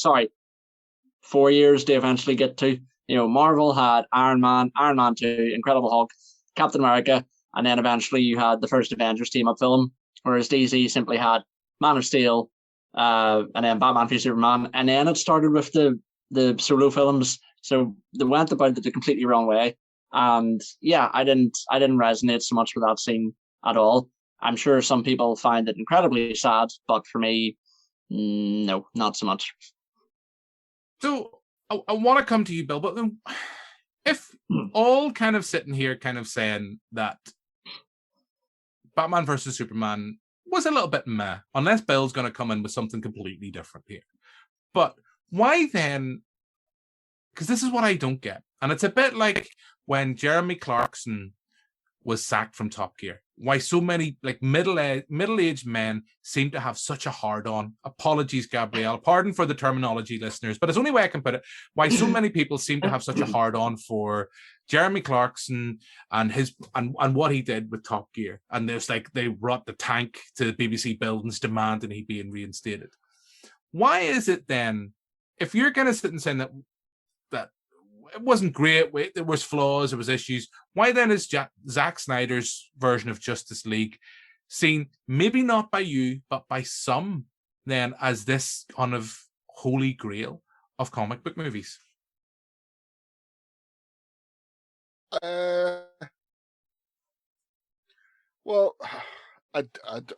4 years to eventually get to. Marvel had Iron Man 2, Incredible Hulk, Captain America, and then eventually you had the first Avengers team-up film, whereas DC simply had Man of Steel, and then Batman v Superman, and then it started with the solo films. So they went about it the completely wrong way. And yeah, I didn't resonate so much with that scene at all. I'm sure some people find it incredibly sad, but for me, no, not so much. So I want to come to you, Bill, but then if all kind of sitting here kind of saying that Batman versus Superman was a little bit meh, unless Bill's going to come in with something completely different here. But why then? Because this is what I don't get. And it's a bit like when Jeremy Clarkson was sacked from Top Gear. Why so many like middle-aged men seem to have such a hard-on. Apologies, Gabrielle. Pardon for the terminology, listeners, but it's the only way I can put it. Why so many people seem to have such a hard-on for Jeremy Clarkson and his and what he did with Top Gear. And there's like they brought the tank to the BBC buildings demanding he being reinstated. Why is it then, if you're going to sit and say that it wasn't great, there was flaws, there was issues, why then is Zack Snyder's version of Justice League seen, maybe not by you, but by some, then as this kind of holy grail of comic book movies? Well, I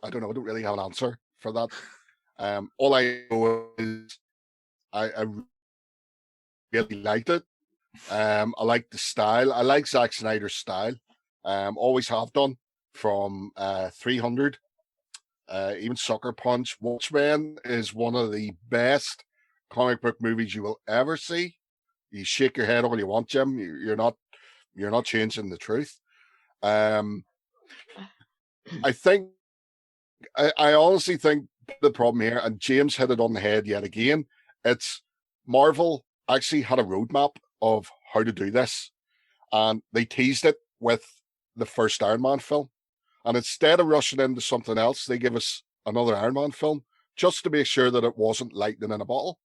don't know. I don't really have an answer for that. All I know is I really liked it. I like the style. I like Zack Snyder's style. Always have done from 300, even Sucker Punch. Watchmen is one of the best comic book movies you will ever see. You shake your head all you want, Jim. You're not changing the truth. I honestly think the problem here, and James hit it on the head yet again, it's Marvel actually had a roadmap of how to do this, and they teased it with the first Iron Man film, and instead of rushing into something else, they give us another Iron Man film just to make sure that it wasn't lightning in a bottle.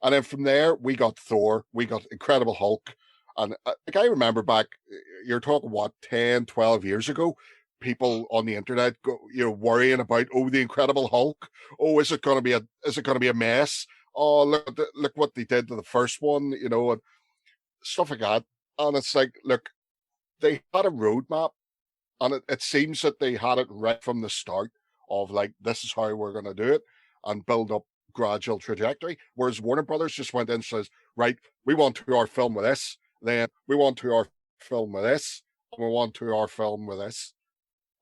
And then from there we got Thor, we got Incredible Hulk, And like I remember back, you're talking what, 10, 12 years ago, people on the internet go, worrying about, oh, the Incredible Hulk. Oh, is it going to be a mess? Oh, look what they did to the first one, and stuff like that. And it's like, look, they had a roadmap, and it seems that they had it right from the start of like, this is how we're going to do it, and build up gradual trajectory. Whereas Warner Brothers just went in and says, right, we want 2-hour film with this, then we want 2-hour film with this, and we want 2-hour film with this.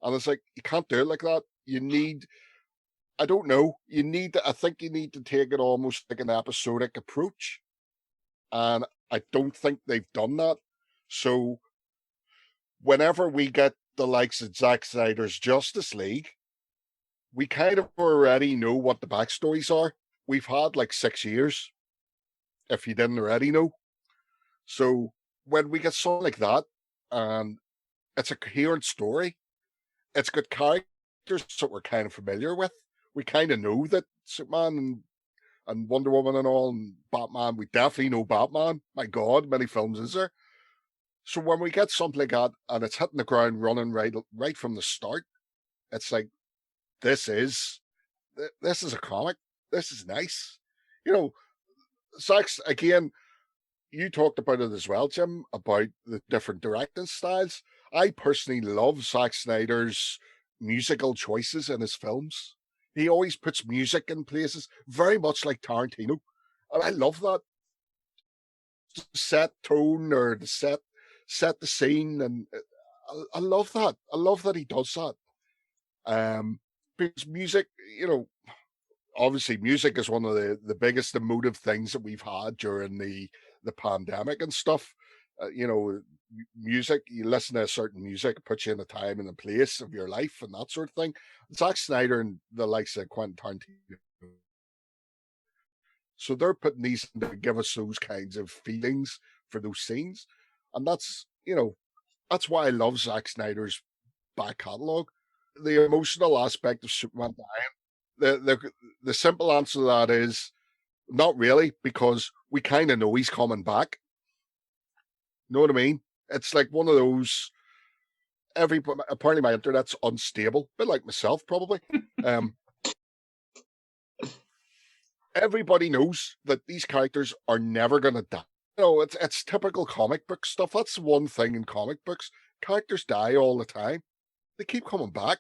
And it's like, you can't do it like that. You need, I don't know, I think you need to take it almost like an episodic approach. And I don't think they've done that. So whenever we get the likes of Zack Snyder's Justice League, we kind of already know what the backstories are. We've had like 6 years, if you didn't already know. So when we get something like that, and it's a coherent story, it's got characters that we're kind of familiar with. We kind of know that Superman and Wonder Woman and all, and Batman, we definitely know Batman. My God, many films is there? So when we get something like that, and it's hitting the ground running right from the start, it's like, this is a comic. This is nice. Zack's, again, you talked about it as well, Jim, about the different directing styles. I personally love Zack Snyder's musical choices in his films. He always puts music in places, very much like Tarantino. And I love that. Set tone, or the set the scene, and I love that. I love that he does that. Because music, obviously music is one of the biggest emotive things that we've had during the pandemic and stuff. Music, you listen to a certain music, it puts you in a time and a place of your life and that sort of thing. Zack Snyder and the likes of Quentin Tarantino, so they're putting these in to give us those kinds of feelings for those scenes. And that's why I love Zack Snyder's back catalogue. The emotional aspect of Superman dying, the simple answer to that is not really, because we kind of know he's coming back. Know what I mean? It's like one of those, apparently my internet's unstable, a bit like myself probably. Everybody knows that these characters are never going to die. It's typical comic book stuff. That's one thing in comic books. Characters die all the time. They keep coming back.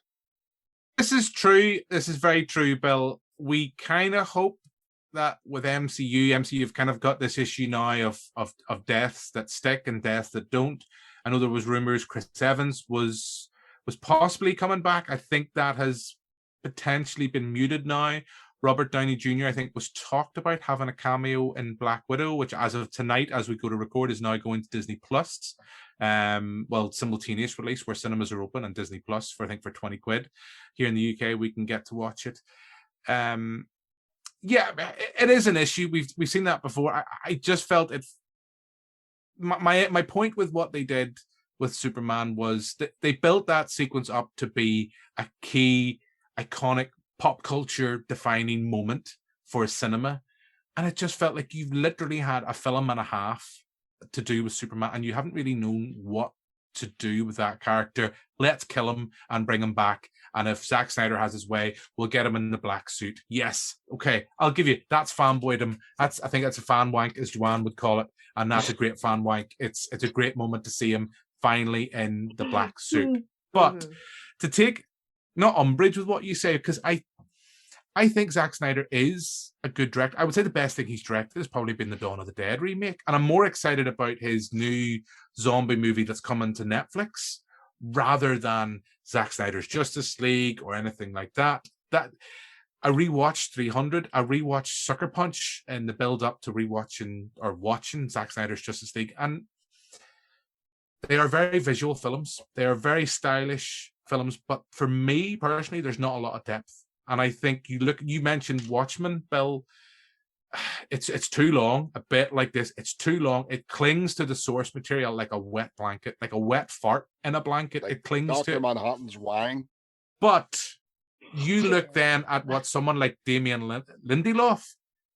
This is true. This is very true, Bill. We kind of hope that with MCU have kind of got this issue now of deaths that stick and deaths that don't. I know there was rumors Chris Evans was possibly coming back. I think that has potentially been muted now. Robert Downey Jr., I think, was talked about having a cameo in Black Widow, which as of tonight, as we go to record, is now going to Disney Plus. Simultaneous release where cinemas are open, and Disney Plus for £20. Here in the UK, we can get to watch it. Yeah, it is an issue. We've seen that before. I just felt it. My point with what they did with Superman was that they built that sequence up to be a key, iconic, pop culture defining moment for cinema, and it just felt like you've literally had a film and a half to do with Superman, and you haven't really known what to do with that character. Let's kill him and bring him back. And if Zack Snyder has his way, we'll get him in the black suit. Yes, okay, I'll give you that's fanboydom. I think that's a fan wank, as Joanne would call it, and that's a great fan wank. It's a great moment to see him finally in the black suit. But to take not umbrage with what you say, because I think Zack Snyder is a good director. I would say the best thing he's directed has probably been the Dawn of the Dead remake, and I'm more excited about his new zombie movie that's coming to Netflix rather than Zack Snyder's Justice League or anything like that. That I rewatched 300. I rewatched Sucker Punch in the build up to watching Zack Snyder's Justice League, and they are very visual films. They are very stylish films, but for me personally, there's not a lot of depth. And I think you mentioned Watchmen, Bill. It's too long, a bit like this. It's too long. It clings to the source material like a wet blanket, like a wet fart in a blanket. Like it clings Dr. to Manhattan's wang. But you look then at what someone like Damien Lindelof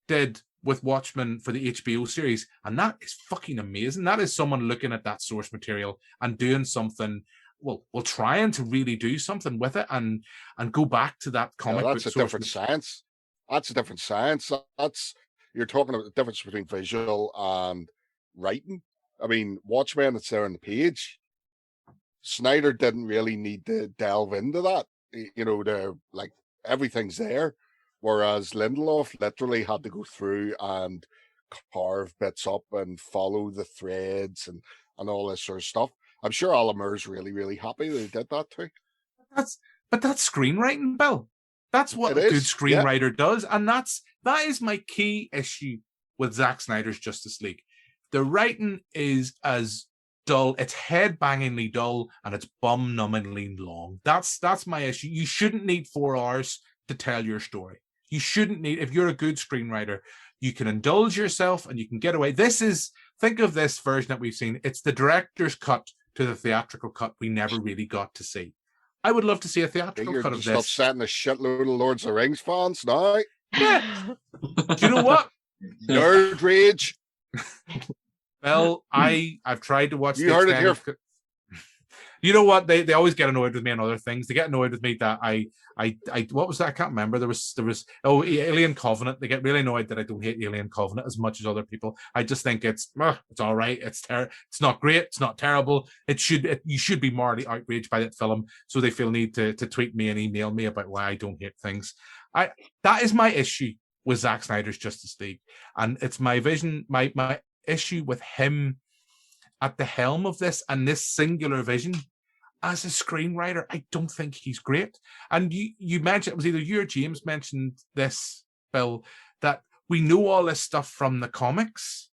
did with Watchmen for the HBO series, and that is fucking amazing. That is someone looking at that source material and doing something. Well, trying to really do something with it and go back to that comic book. That's a different science. That's a different science. You're talking about the difference between visual and writing. I mean, Watchmen, it's there on the page. Snyder didn't really need to delve into that. Like everything's there. Whereas Lindelof literally had to go through and carve bits up and follow the threads and all this sort of stuff. I'm sure Alan Moore's really, really happy that he did that too. But that's screenwriting, Bill. That's what a good screenwriter does. And that is my key issue with Zack Snyder's Justice League. The writing is as dull, it's head-bangingly dull, and it's bum-numbingly long. That's my issue. You shouldn't need 4 hours to tell your story. You shouldn't need, if you're a good screenwriter, you can indulge yourself and you can get away. Think of this version that we've seen. It's the director's cut to the theatrical cut we never really got to see. I would love to see a theatrical cut of this. You're just upsetting a shitload of Lords of the Rings fans now. Yeah. Do you know what? Nerd rage. Well, I've tried to watch. You heard it here. You know what? They always get annoyed with me on other things. They get annoyed with me that I what was that? I can't remember. There was Alien Covenant. They get really annoyed that I don't hate Alien Covenant as much as other people. I just think it's all right. It's not great. It's not terrible. You should be morally outraged by that film, so they feel need to tweet me and email me about why I don't hate things. That is my issue with Zack Snyder's Justice League, and it's my vision, my issue with him at the helm of this and this singular vision. As a screenwriter, I don't think he's great. And you mentioned, it was either you or James mentioned this, Bill, that we know all this stuff from the comics.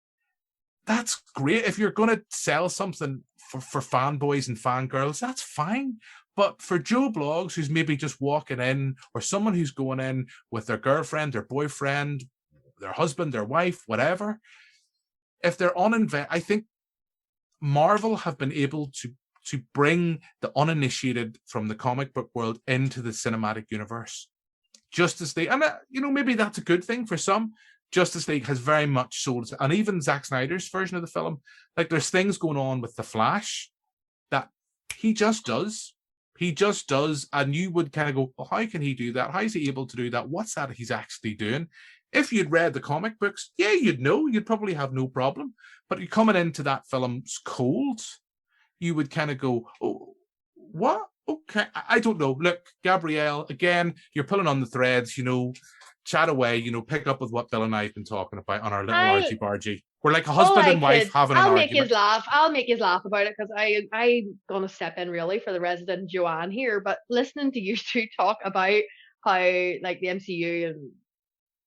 That's great. If you're going to sell something for fanboys and fangirls, that's fine. But for Joe Blogs, who's maybe just walking in, or someone who's going in with their girlfriend, their boyfriend, their husband, their wife, whatever, if they're I think Marvel have been able to bring the uninitiated from the comic book world into the cinematic universe. Justice League, and maybe that's a good thing for some. Justice League has very much sold, and even Zack Snyder's version of the film, like there's things going on with the Flash that he just does. He just does, and you would kind of go, well, how can he do that? How is he able to do that? What's that he's actually doing? If you'd read the comic books, yeah, you'd probably have no problem. But you're coming into that film's cold, you would kind of go, oh, what? Okay, I don't know. Look, Gabrielle, again, you're pulling on the threads, chat away, pick up with what Bill and I have been talking about on our little argy-bargy. We're like a husband and wife having an argument. I'll make you laugh about it, because I'm going to step in really for the resident Joanne here, but listening to you two talk about how like the MCU and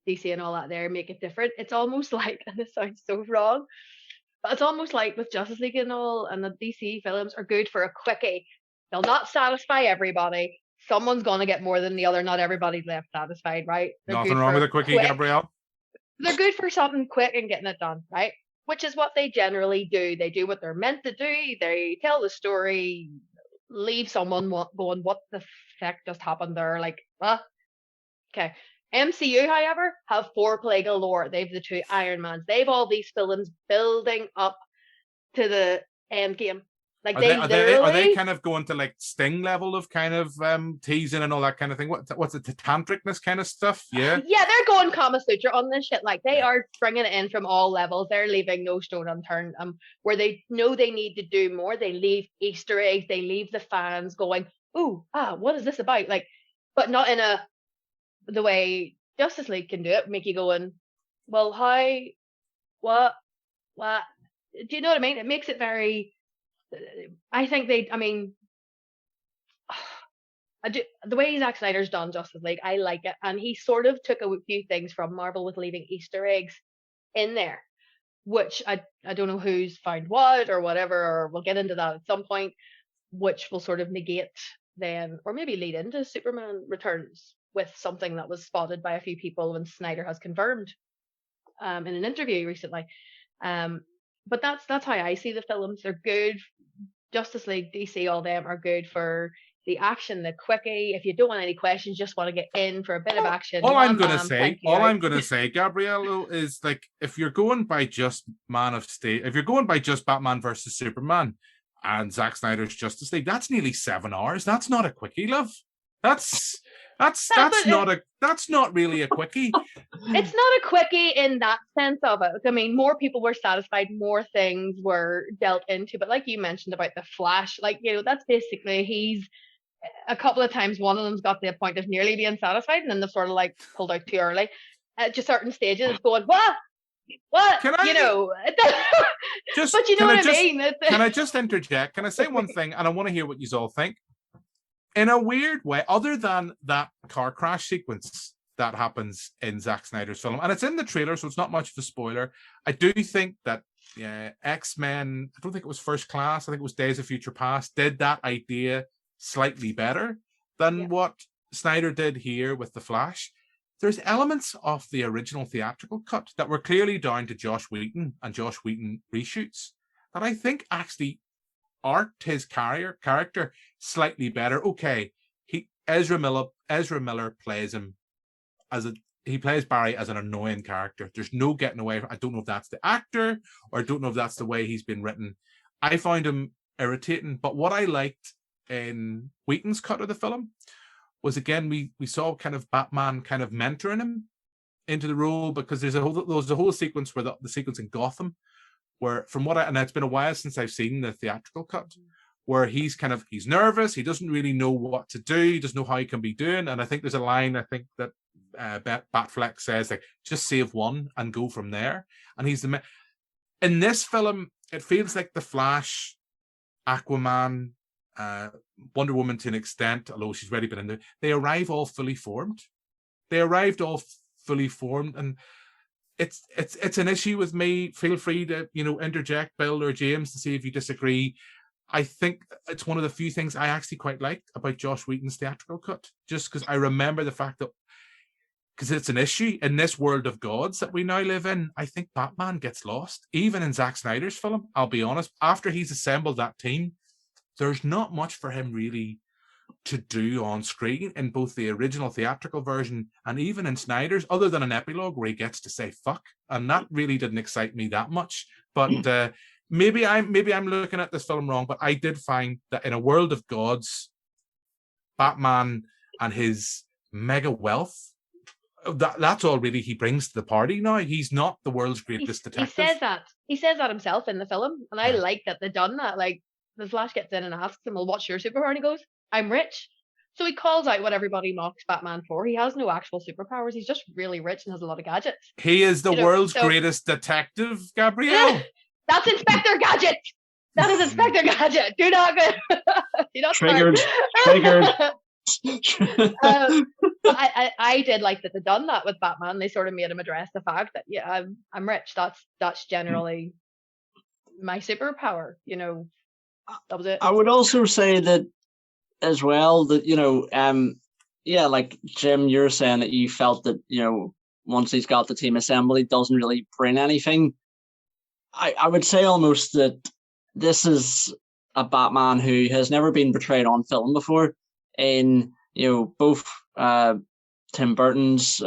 DC and all that there make it different, it's almost like, and this sounds so wrong, but it's almost like with Justice League and all, and the DC films are good for a quickie. They'll not satisfy everybody. Someone's going to get more than the other. Not everybody's left satisfied, right? Nothing wrong with a quickie, Gabrielle. They're good for something quick and getting it done, right? Which is what they generally do. They do what they're meant to do. They tell the story, leave someone going, what the heck just happened there? Like, okay. MCU, however, have foreplay galore. They've the 2 Iron Mans. They've all these films building up to the end game. Like are they kind of going to like Sting level of kind of teasing and all that kind of thing? What's it, the tantricness kind of stuff? Yeah. Yeah, they're going Kama Sutra on this shit. Like they are bringing it in from all levels. They're leaving no stone unturned. Where they know they need to do more, they leave Easter eggs. They leave the fans going, "Ooh, what is this about?" Like, but not in the way Justice League can do it. Make you going, well, how, what? Do you know what I mean? It makes it very. I think the way Zack Snyder's done Justice League, I like it. And he sort of took a few things from Marvel with leaving Easter eggs in there, which I don't know who's found what or whatever, or we'll get into that at some point, which will sort of negate then, or maybe lead into Superman Returns with something that was spotted by a few people when Snyder has confirmed in an interview recently. But that's how I see the films. They're good. Justice League, DC, all them are good for the action, the quickie. If you don't want any questions, just want to get in for a bit of action. All I'm gonna say, Gabrielle, is like if you're going by just if you're going by just Batman versus Superman and Zack Snyder's Justice League, that's nearly 7 hours. That's not a quickie, love. That's not really a quickie. It's not a quickie in that sense of it. I mean, more people were satisfied, more things were dealt into. But like you mentioned about the Flash, like, you know, that's basically he's a couple of times one of them's got to the point of nearly being satisfied, and then they've sort of like pulled out too early at just certain stages, going, what? You know, but you know what I mean? Can I just interject? Can I say one thing? And I want to hear what you all think. In a weird way, other than that car crash sequence that happens in Zack Snyder's film, and it's in the trailer, so it's not much of a spoiler, I do think that X-Men, I don't think it was First Class, I think it was Days of Future Past, did that idea slightly better than what Snyder did here with The Flash. There's elements of the original theatrical cut that were clearly down to Josh Whedon and Josh Whedon reshoots that I think actually arced his character slightly better. Okay, Ezra Miller plays him he plays Barry as an annoying character. There's no getting away from. I don't know if that's the actor or I don't know if that's the way he's been written. I find him irritating, but what I liked in Whedon's cut of the film was, again, we saw kind of Batman kind of mentoring him into the role, because there's a whole sequence where the sequence in Gotham where, from what and it's been a while since I've seen the theatrical cut, where he's nervous, he doesn't really know what to do, he doesn't know how he can be doing, and I think there's a line I think that Batfleck says, like, just save one and go from there. And he's in this film, it feels like the Flash, Aquaman, Wonder Woman to an extent, although she's already been in there, they arrived all fully formed, and it's an issue with me. Feel free to, interject, Bill or James, to see if you disagree. I think it's one of the few things I actually quite liked about Josh Whedon's theatrical cut, just because I remember the fact that, because it's an issue in this world of gods that we now live in, I think Batman gets lost. Even in Zack Snyder's film, I'll be honest, after he's assembled that team, there's not much for him really to do on screen in both the original theatrical version and even in Snyder's, other than an epilogue where he gets to say fuck, and that really didn't excite me that much. But maybe I'm looking at this film wrong, but I did find that in a world of gods, Batman and his mega wealth, that's all really he brings to the party now. He's not the world's greatest detective. He says that himself in the film, and I like that they've done that. Like, the Flash gets in and asks him, well, what's your superpower? And he goes, I'm rich. So he calls out what everybody mocks Batman for. He has no actual superpowers. He's just really rich and has a lot of gadgets. He is the world's greatest detective, Gabrielle. That's Inspector Gadget. That is Inspector Gadget. Do not triggered. I did like that they done that with Batman. They sort of made him address the fact that, yeah, I'm rich. That's generally my superpower. That was it. I would also say that as well, that like Jim, you're saying that you felt that once he's got the team assembled, he doesn't really bring anything. I would say almost that this is a Batman who has never been portrayed on film before. In both Tim Burton's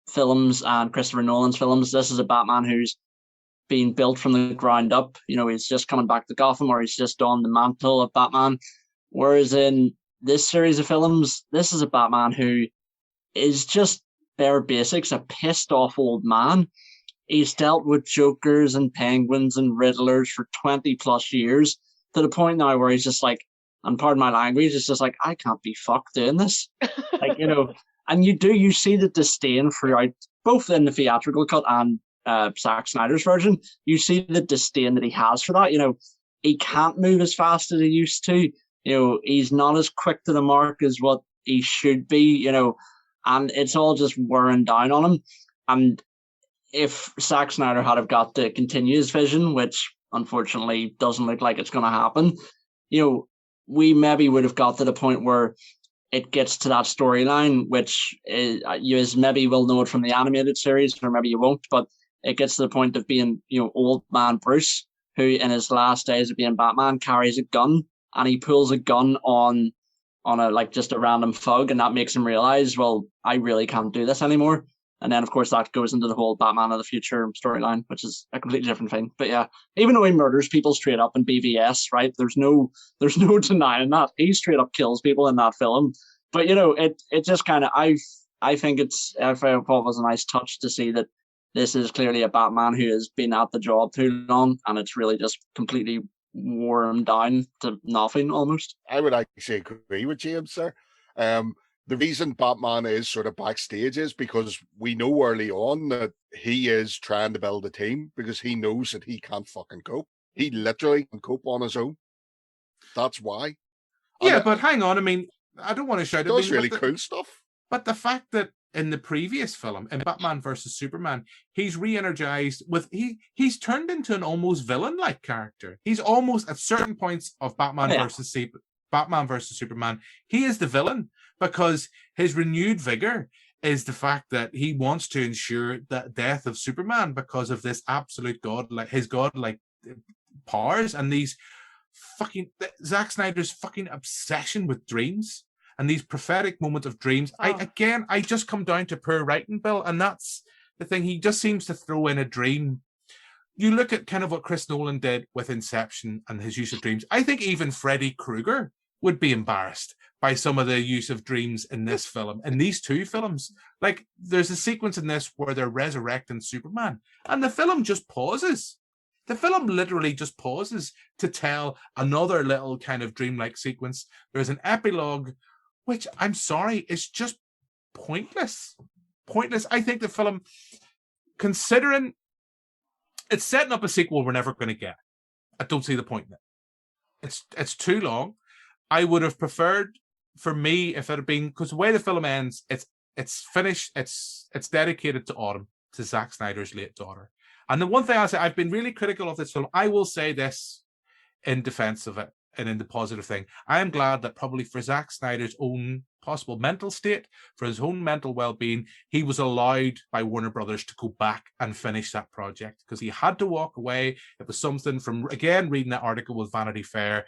films and Christopher Nolan's films, this is a Batman who's been built from the ground up. He's just coming back to Gotham, or he's just on the mantle of Batman. Whereas in this series of films, this is a Batman who is just bare basics, a pissed off old man. He's dealt with Jokers and Penguins and Riddlers for 20 plus years, to the point now where he's just like, and pardon my language, it's just like, I can't be fucked doing this. And you see the disdain throughout, both in the theatrical cut and Zack Snyder's version. You see the disdain that he has for that. He can't move as fast as he used to. He's not as quick to the mark as what he should be, and it's all just wearing down on him. And if Zack Snyder had have got to continue his vision, which unfortunately doesn't look like it's going to happen, we maybe would have got to the point where it gets to that storyline, which you maybe will know it from the animated series, or maybe you won't, but it gets to the point of being, old man Bruce, who in his last days of being Batman carries a gun, and he pulls a gun on on a like just a random thug, and that makes him realize, well, I really can't do this anymore. And then, of course, that goes into the whole Batman of the Future storyline, which is a completely different thing. But yeah, even though he murders people straight up in BVS, right? There's no denying that he straight up kills people in that film. But you know, it just kind of I think I thought it was a nice touch to see that this is clearly a Batman who has been at the job too long, and it's really just completely wore him down to nothing almost. I would actually agree with James there. The reason Batman is sort of backstage is because we know early on that he is trying to build a team because he knows that he can't fucking cope. He literally can cope on his own. That's why. Yeah, but hang on. I mean, I don't want to shout. He does really cool stuff. But the fact that in the previous film, in Batman versus Superman, he's re-energized with he's turned into an almost villain-like character. He's almost at certain points of Batman versus Superman, he is the villain because his renewed vigor is the fact that he wants to ensure the death of Superman because of this absolute godlike powers and these fucking Zack Snyder's fucking obsession with dreams. And these prophetic moments of dreams, I just come down to poor writing, Bill, and that's the thing. He just seems to throw in a dream. You look at kind of what Chris Nolan did with Inception and his use of dreams. I think even Freddy Krueger would be embarrassed by some of the use of dreams in this film, in these two films. Like, there's a sequence in this where they're resurrecting Superman, and the film just pauses. The film literally just pauses to tell another little kind of dreamlike sequence. There's an epilogue which, I'm sorry, is just pointless. Pointless. I think the film, considering it's setting up a sequel we're never going to get, I don't see the point in it. It's too long. I would have preferred, for me, if it had been, because the way the film ends, it's finished, it's dedicated to Autumn, to Zack Snyder's late daughter. And the one thing I'll say, I've been really critical of this film. I will say this in defense of it. And in the positive thing, I am glad that probably for Zack Snyder's own possible mental state, for his own mental well-being, he was allowed by Warner Brothers to go back and finish that project because he had to walk away. It was something from, again, reading that article with Vanity Fair,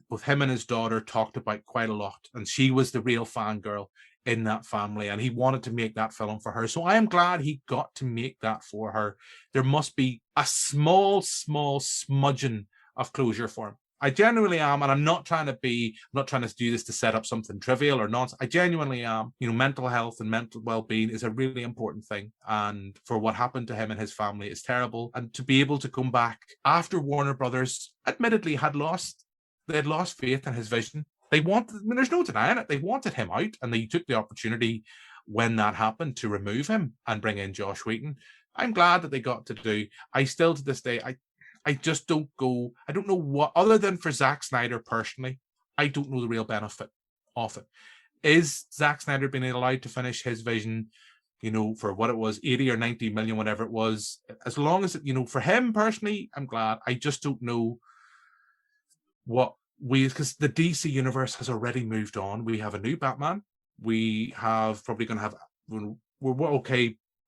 both him and his daughter talked about quite a lot, and she was the real fangirl in that family, and he wanted to make that film for her. So I am glad he got to make that for her. There must be a small smudging of closure for him. I genuinely am, and I'm not trying to do this to set up something trivial or nonsense. I genuinely am. You know, mental health and mental well-being is a really important thing. And for what happened to him and his family is terrible. And to be able to come back after Warner Brothers admittedly had lost faith in his vision. There's no denying it. They wanted him out, and they took the opportunity when that happened to remove him and bring in Joss Whedon. I'm glad that they got to do. I still, to this day, I just don't go, I don't know what, other than for Zack Snyder personally, I don't know the real benefit of it. Is Zack Snyder being allowed to finish his vision, you know, for what it was, 80 or 90 million, whatever it was, as long as, you know, for him personally, I'm glad. I just don't know because the DC universe has already moved on. We have a new Batman. We have probably going to have,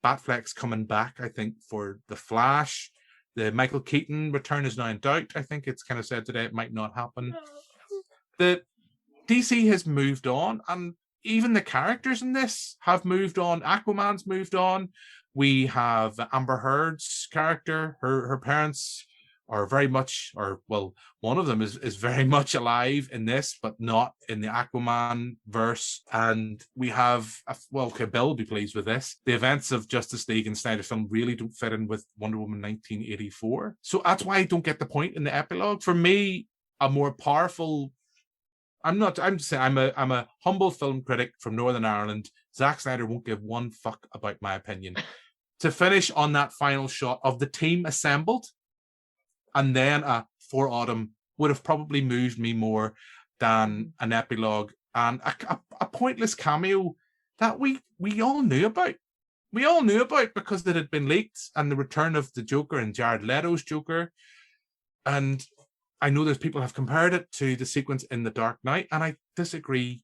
Batfleck's coming back, I think, for The Flash. The Michael Keaton return is now in doubt. I think it's kind of said today it might not happen. The DC has moved on, and even the characters in this have moved on. Aquaman's moved on. We have Amber Heard's character. Her parents are very much, one of them is very much alive in this, but not in the Aquaman verse. And we have, Bill will be pleased with this. The events of Justice League and Snyder film really don't fit in with Wonder Woman 1984. So that's why I don't get the point in the epilogue. For me, a more powerful, I'm a humble film critic from Northern Ireland. Zack Snyder won't give one fuck about my opinion. To finish on that final shot of the team assembled, and then For Autumn would have probably moved me more than an epilogue and a pointless cameo that we all knew about. We all knew about because it had been leaked, and the return of the Joker and Jared Leto's Joker. And I know there's people have compared it to the sequence in The Dark Knight, and I disagree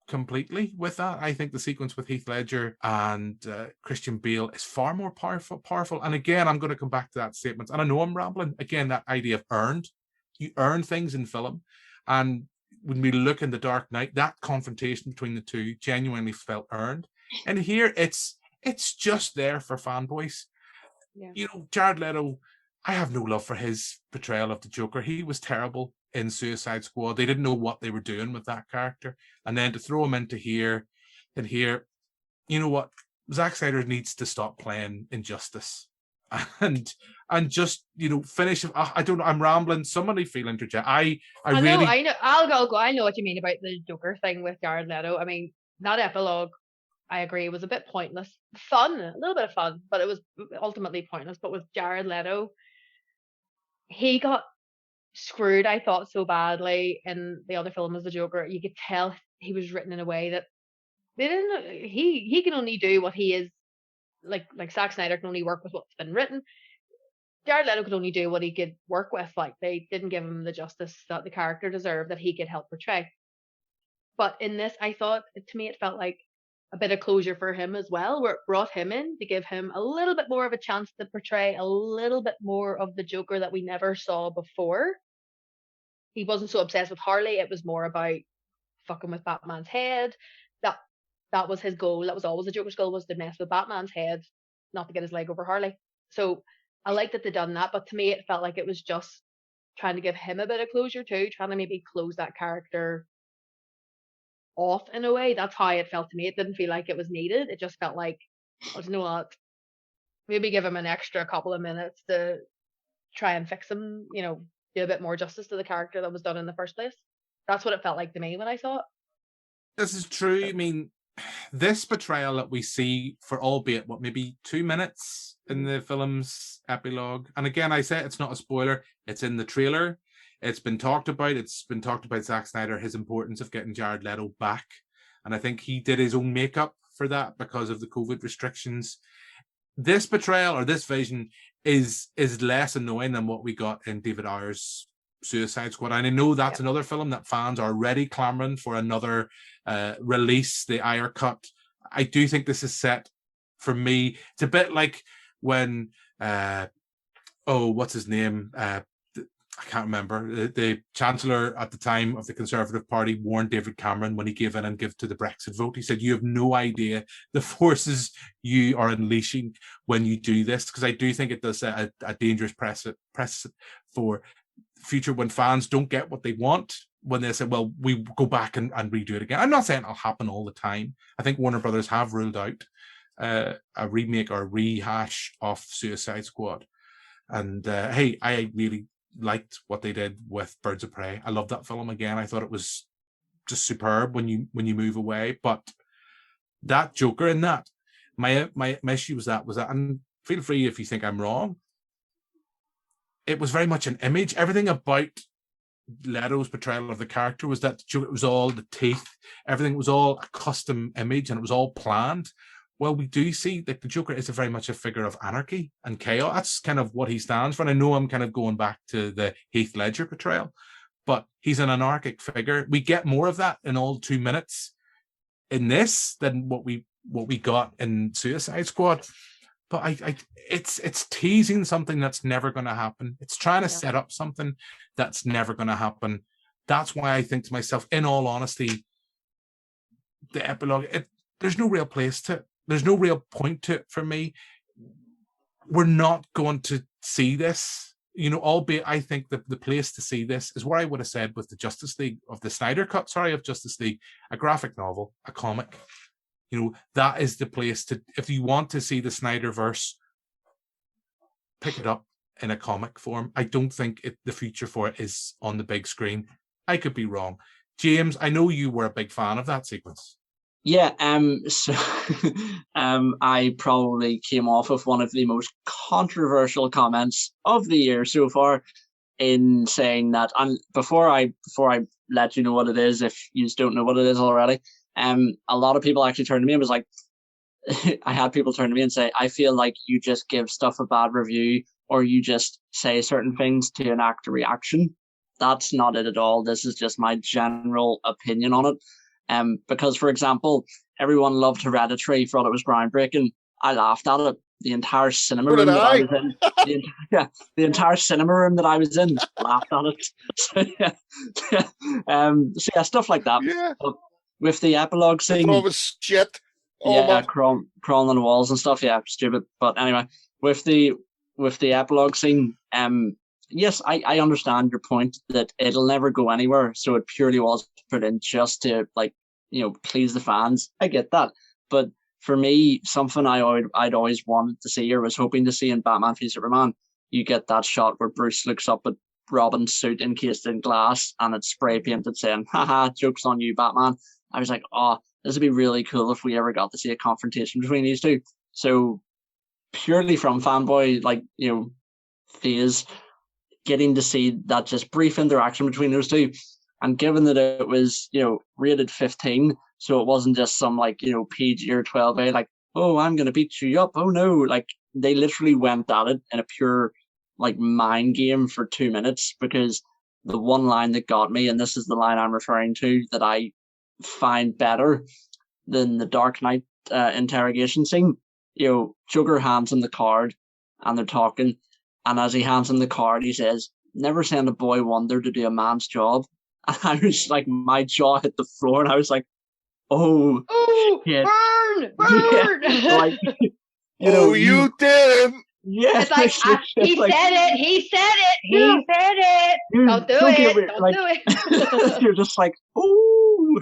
completely with that. I think the sequence with Heath Ledger and Christian Bale is far more powerful. And again, I'm going to come back to that statement. And I know I'm rambling. Again, that idea of earned. You earn things in film. And when we look in The Dark Knight, that confrontation between the two genuinely felt earned. And here it's just there for fanboys. Yeah. You know, Jared Leto, I have no love for his portrayal of the Joker. He was terrible in Suicide Squad. They didn't know what they were doing with that character. And then to throw him into here, you know what? Zack Snyder needs to stop playing Injustice. And just, you know, finish. I don't know. I'm rambling. Somebody feel interject. I know. I'll go. I know what you mean about the Joker thing with Jared Leto. I mean, that epilogue, I agree, was a bit pointless. Fun, a little bit of fun, but it was ultimately pointless. But with Jared Leto, he got screwed, I thought, so badly in the other film as the Joker. You could tell he was written in a way that they didn't. He can only do what he is. Like Zack Snyder can only work with what's been written. Jared Leto could only do what he could work with. Like, they didn't give him the justice that the character deserved, that he could help portray. But in this, I thought, to me, it felt like a bit of closure for him as well, where it brought him in to give him a little bit more of a chance to portray a little bit more of the Joker that we never saw before. He wasn't so obsessed with Harley. It was more about fucking with Batman's head. That was his goal. That was always the Joker's goal, was to mess with Batman's head, not to get his leg over Harley. So I liked that they done that, but to me it felt like it was just trying to give him a bit of closure too, trying to maybe close that character off in a way. That's how it felt to me. It didn't feel like it was needed. It just felt like, oh, you know what? Maybe give him an extra couple of minutes to try and fix him, you know, do a bit more justice to the character that was done in the first place. That's what it felt like to me when I saw it. This is true. I mean, this portrayal that we see for, albeit maybe 2 minutes in the film's epilogue, and again, I say it's not a spoiler, it's in the trailer, it's been talked about Zack Snyder, his importance of getting Jared Leto back, and I think he did his own makeup for that because of the COVID restrictions. This portrayal, or this vision, is less annoying than what we got in David Ayer's Suicide Squad. And I know that's another film that fans are already clamoring for another release, the Ayer cut. I do think this is set, for me, it's a bit like when what's his name, I can't remember, the Chancellor at the time of the Conservative Party warned David Cameron when he gave in and gave to the Brexit vote. He said, you have no idea the forces you are unleashing when you do this, because I do think it does set a dangerous precedent for future, when fans don't get what they want, when they say, well, we go back and redo it again. I'm not saying it'll happen all the time. I think Warner Brothers have ruled out a remake or rehash of Suicide Squad. And hey, I really liked what they did with Birds of Prey. I love that film again. I thought it was just superb when you move away. But that Joker in that, my issue was that, and feel free if you think I'm wrong, it was very much an image. Everything about Leto's portrayal of the character was that it was all the teeth. Everything was all a custom image and it was all planned. Well, we do see that the Joker is very much a figure of anarchy and chaos. That's kind of what he stands for. And I know I'm kind of going back to the Heath Ledger portrayal, but he's an anarchic figure. We get more of that in all 2 minutes in this than what we got in Suicide Squad. But it's teasing something that's never going to happen. It's trying to set up something that's never going to happen. That's why I think to myself, in all honesty, the epilogue, there's no real place to it. There's no real point to it for me. We're not going to see this, you know, albeit I think that the place to see this is where I would have said with the Justice League, of the Snyder cut, of Justice League, a graphic novel, a comic. You know, that is the place to, if you want to see the Snyderverse, pick it up in a comic form. I don't think the future for it is on the big screen. I could be wrong. James, I know you were a big fan of that sequence. Yeah, so I probably came off of one of the most controversial comments of the year so far in saying that, and before I let you know what it is, if you don't know what it is already, a lot of people actually turned to me and was like, I had people turn to me and say, I feel like you just give stuff a bad review, or you just say certain things to enact a reaction. That's not it at all. This is just my general opinion on it. Because, for example, everyone loved Hereditary, thought it was groundbreaking. I laughed at it. the entire cinema So room did that I I. was in, the entire cinema room that I was in laughed at it. So yeah, stuff like that. Yeah. But with the epilogue I thought scene, it was shit. Oh yeah, my. crawling on the walls and stuff. Yeah, stupid. But anyway, with the epilogue scene, yes, I understand your point that it'll never go anywhere. So it purely was put in just to please the fans. I get that, but for me, something I'd always wanted to see or was hoping to see in Batman v Superman, you get that shot where Bruce looks up at Robin's suit encased in glass and it's spray painted saying, "Haha, joke's on you, Batman." I was like, oh, this would be really cool if we ever got to see a confrontation between these two. So purely from fanboy, phase, getting to see that just brief interaction between those two, and given that it was, rated 15, so it wasn't just some PG or 12A, like, oh, I'm gonna beat you up. Oh no, like they literally went at it in a pure mind game for 2 minutes, because the one line that got me, and this is the line I'm referring to, that I find better than the Dark Knight interrogation scene. Joker hands him the card and they're talking, and as he hands him the card, he says, "Never send a boy wonder to do a man's job." And I was like, my jaw hit the floor, and I was like, oh shit. Burn! Yeah, You did! Yeah, it's like, he said it. He said it. Don't do it. You're just like, oh.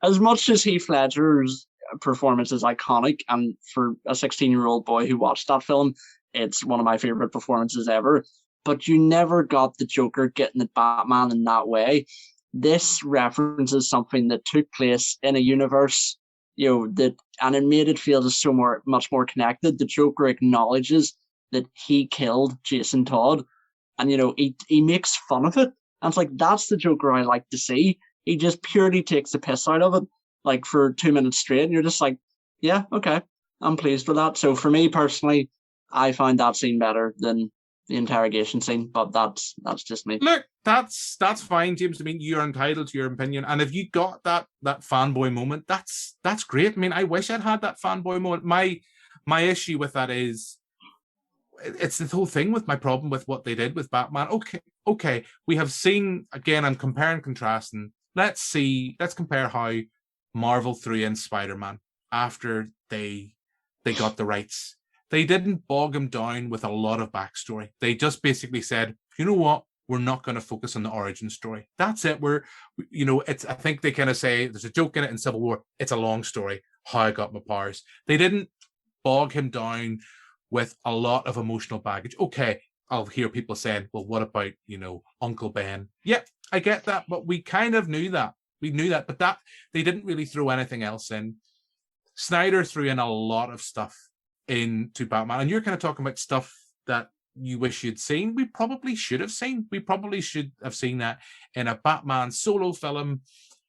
As much as Heath Ledger's performance is iconic, and for a 16-year-old boy who watched that film, it's one of my favorite performances ever, but you never got the Joker getting at Batman in that way. This references something that took place in a universe, and it made it feel just much more connected. The Joker acknowledges that he killed Jason Todd, and he makes fun of it. And it's like, that's the Joker I like to see. He just purely takes the piss out of it, for 2 minutes straight, and you're just like, yeah, okay, I'm pleased with that. So for me personally, I find that scene better than the interrogation scene, but that's just me. Look, that's fine, James. I mean, you're entitled to your opinion, and if you got that fanboy moment, that's great. I mean, I wish I'd had that fanboy moment. My issue with that is, it's the whole thing with my problem with what they did with Batman. Okay, we have seen, again, I'm comparing and contrasting. Let's compare how Marvel threw in Spider-Man after they got the rights. They didn't bog him down with a lot of backstory. They just basically said, you know what? We're not going to focus on the origin story. That's it. I think they kind of say, there's a joke in it in Civil War, it's a long story, how I got my powers. They didn't bog him down with a lot of emotional baggage. Okay, I'll hear people saying, well, what about, Uncle Ben? Yeah, I get that, but we kind of knew that. We knew that, but that they didn't really throw anything else in. Snyder threw in a lot of stuff into Batman, and you're kind of talking about stuff that you wish you'd seen. We probably should have seen. We probably should have seen that in a Batman solo film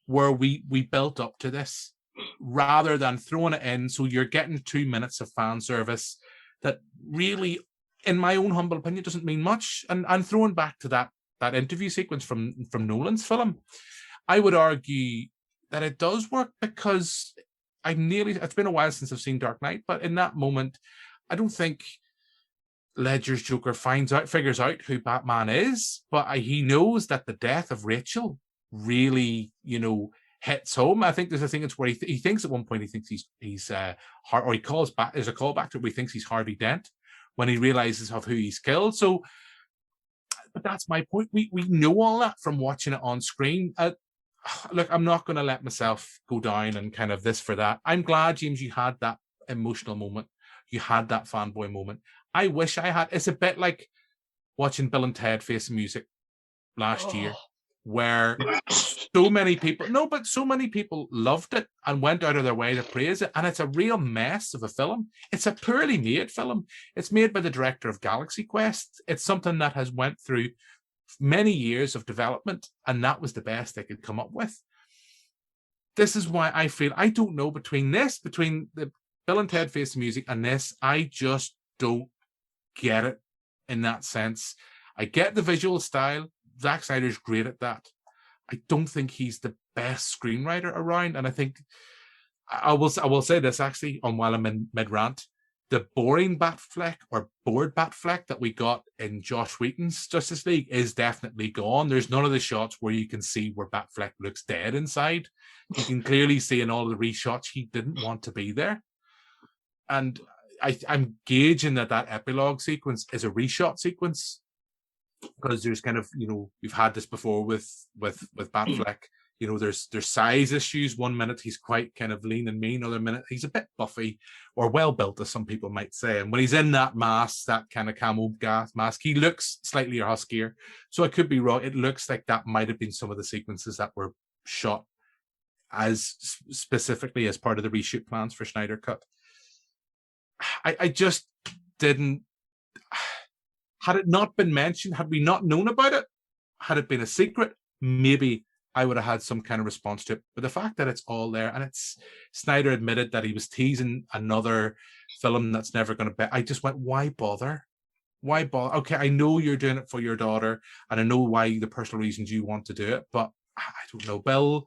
where we built up to this, rather than throwing it in. So you're getting 2 minutes of fan service that really, in my own humble opinion, doesn't mean much. And I'm throwing back to that interview sequence from Nolan's film. I would argue that it does work, because it's been a while since I've seen Dark Knight, but in that moment, I don't think Ledger's Joker figures out who Batman is, but he knows that the death of Rachel really, hits home. I think there's a thing it's where he thinks at one point he thinks he's or he calls back. There's a callback to it where he thinks he's Harvey Dent when he realizes of who he's killed. So, but that's my point. We know all that from watching it on screen. Look, I'm not going to let myself go down and kind of this for that. I'm glad, James, you had that emotional moment. You had that fanboy moment. I wish I had. It's a bit like watching Bill and Ted Face the Music last year, where so many people loved it and went out of their way to praise it. And it's a real mess of a film. It's a poorly made film. It's made by the director of Galaxy Quest. It's something that has went through many years of development, and that was the best they could come up with. This is why I feel, I don't know, between the Bill and Ted Face the Music and this, I just don't get it in that sense. I get the visual style. Zack Snyder's great at that. I don't think he's the best screenwriter around, and I think I will say this actually, while I'm in mid-rant, the boring Batfleck or bored Batfleck that we got in Josh Whedon's Justice League is definitely gone. There's none of the shots where you can see where Batfleck looks dead inside. You can clearly see in all the reshots he didn't want to be there. And I'm gauging that epilogue sequence is a reshot sequence, because there's kind of, we've had this before with Batfleck. There's size issues. 1 minute he's quite kind of lean and mean, other minute he's a bit buffy or well built, as some people might say. And when he's in that mask, that kind of camo gas mask, he looks slightly huskier. So I could be wrong. It looks like that might have been some of the sequences that were shot as specifically as part of the reshoot plans for Snyder Cut. I just didn't. Had it not been mentioned, had we not known about it, had it been a secret, maybe I would have had some kind of response to it. But the fact that it's all there, and it's Snyder admitted that he was teasing another film that's never going to be. I just went, why bother? Why bother? Okay, I know you're doing it for your daughter, and I know why the personal reasons you want to do it, but I don't know, Bill.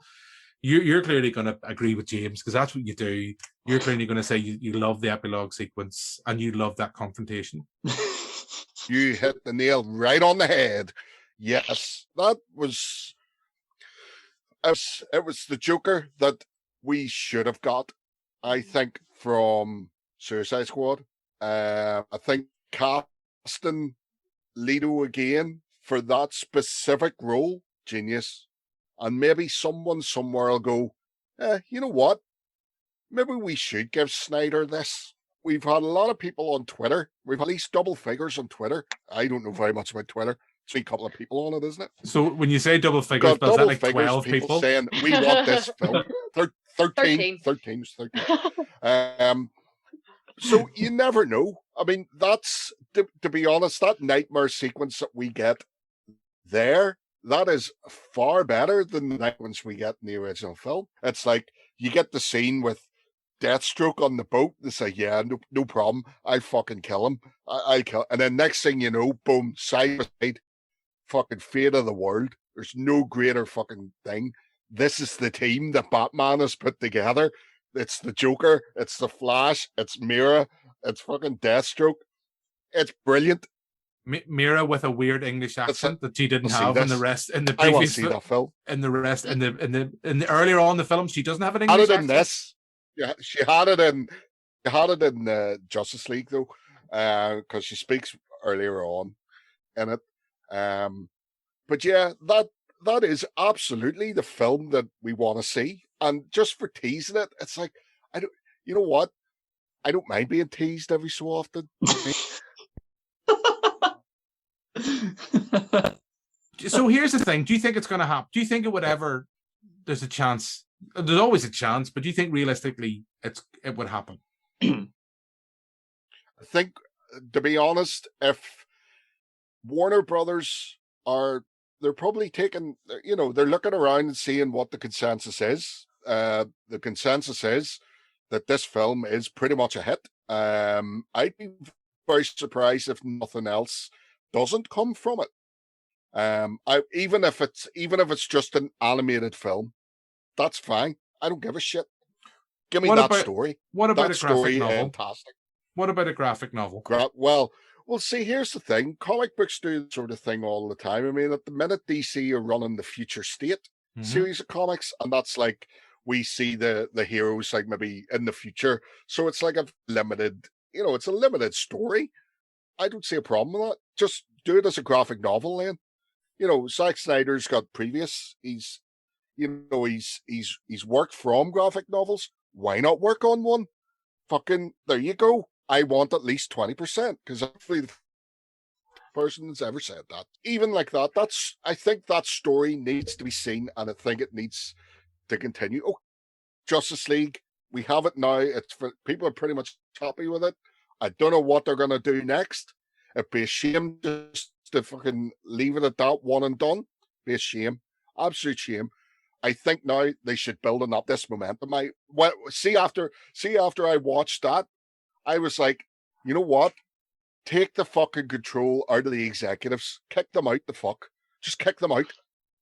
You're clearly going to agree with James, because that's what you do. You're clearly going to say you love the epilogue sequence and you love that confrontation. You hit the nail right on the head. Yes, that was. It was the Joker that we should have got, I think, from Suicide Squad. I think casting Leto again for that specific role, genius. And maybe someone somewhere will go, you know what? Maybe we should give Snyder this. We've had a lot of people on Twitter. We've at least double figures on Twitter. I don't know very much about Twitter. It's a couple of people on it, isn't it? So when you say double figures, is that like 12 people saying we want this film? 13. So you never know. I mean, that's, to be honest, that nightmare sequence that we get there, that is far better than the sequence we get in the original film. It's like you get the scene with Deathstroke on the boat. They say, yeah, no problem. I'll fucking kill him. I'll kill. And then next thing you know, boom, side by side, fucking fate of the world. There's no greater fucking thing. This is the team that Batman has put together. It's the Joker. It's the Flash. It's Mira. It's fucking Deathstroke. It's brilliant. Mira with a weird English accent that she didn't have in the rest in the previous. I want to see that film. In the rest in the earlier on in the film, she doesn't have an English accent. In this. Yeah, she had it in Justice League though, because she speaks earlier on in it. But yeah, that is absolutely the film that we want to see. And just for teasing it, it's like, you know what? I don't mind being teased every so often. So here's the thing. Do you think it's going to happen? Do you think it would ever, there's a chance, there's always a chance, but do you think realistically it would happen? I think, to be honest, if Warner Brothers they're probably taking, they're looking around and seeing what the consensus is. The consensus is that this film is pretty much a hit. I'd be very surprised if nothing else doesn't come from it. Even if it's just an animated film, that's fine. I don't give a shit. Give me that story. What about that a graphic story? novel? Fantastic. What about a graphic novel? Well, see, here's the thing. Comic books do that sort of thing all the time. I mean, at the minute DC are running the Future State series of comics, and that's like we see the heroes like maybe in the future. So it's like a limited, it's a limited story. I don't see a problem with that. Just do it as a graphic novel then. Zack Snyder's got previous. He's worked from graphic novels. Why not work on one? Fucking, there you go. I want at least 20%, because hopefully the person that's ever said that. Even like that, I think that story needs to be seen, and I think it needs to continue. Oh, Justice League, we have it now. People are pretty much happy with it. I don't know what they're going to do next. It'd be a shame just to fucking leave it at that, one and done. Be a shame. Absolute shame. I think now they should build up this momentum. See after I watched that, I was like, you know what? Take the fucking control out of the executives. Kick them out the fuck. Just kick them out.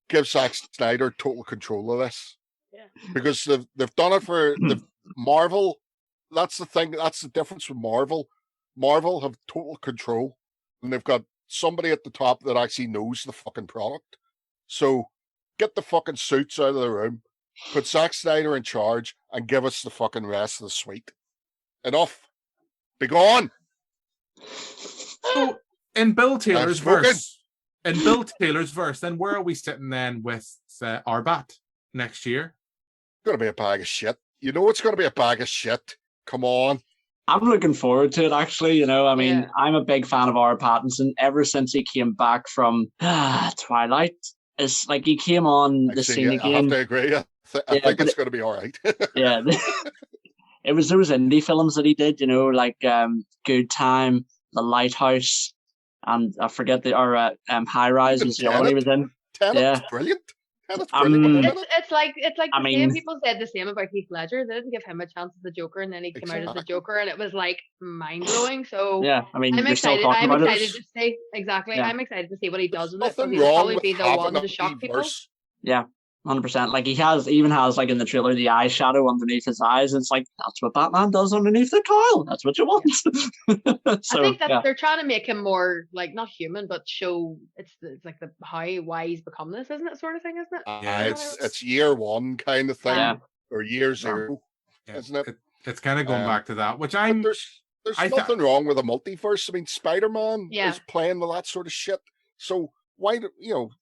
Give Zack Snyder total control of this. Yeah. Because they've done it for the Marvel. that's the thing. That's the difference with Marvel. Marvel have total control, and they've got somebody at the top that actually knows the fucking product. So get the fucking suits out of the room, put Zack Snyder in charge, and give us the fucking rest of the suite. Enough. Be gone. So in Bill Taylor's spoken. verse, then where are we sitting then with Arbat next year? Gonna be a bag of shit. You know it's gonna be a bag of shit. Come on. I'm looking forward to it, actually. I mean, Yeah. I'm a big fan of R. Pattinson ever since he came back from Twilight. It's like he came on the scene I have again. to agree. I think it's going to be all right. Yeah. It was those indie films that he did, like Good Time, The Lighthouse, and I forget High Rise was the other one he was in. Tenet's brilliant. Tenet's brilliant. It's like I the mean, same people said the same about Heath Ledger. They didn't give him a chance as the Joker, and then he came out as the Joker, and it was like mind blowing. So yeah, I mean, I'm you're excited. still talking I'm about excited it. to see exactly. Yeah. I'm excited to see what he does with it. Nothing He'll wrong probably with be the having one a to shock people. multiverse. Yeah. 100%. Like he even has like in the trailer the eyeshadow underneath his eyes. It's like that's what Batman does underneath the cowl. That's what you want. So, I think that they're trying to make him more like not human, but show it's like why he's become this, isn't it? Sort of thing, isn't it? Yeah, it's year one kind of thing, or year zero, isn't it? It's kind of going back to that, which there's nothing wrong with a multiverse. I mean, Spider-Man is playing with that sort of shit. So why,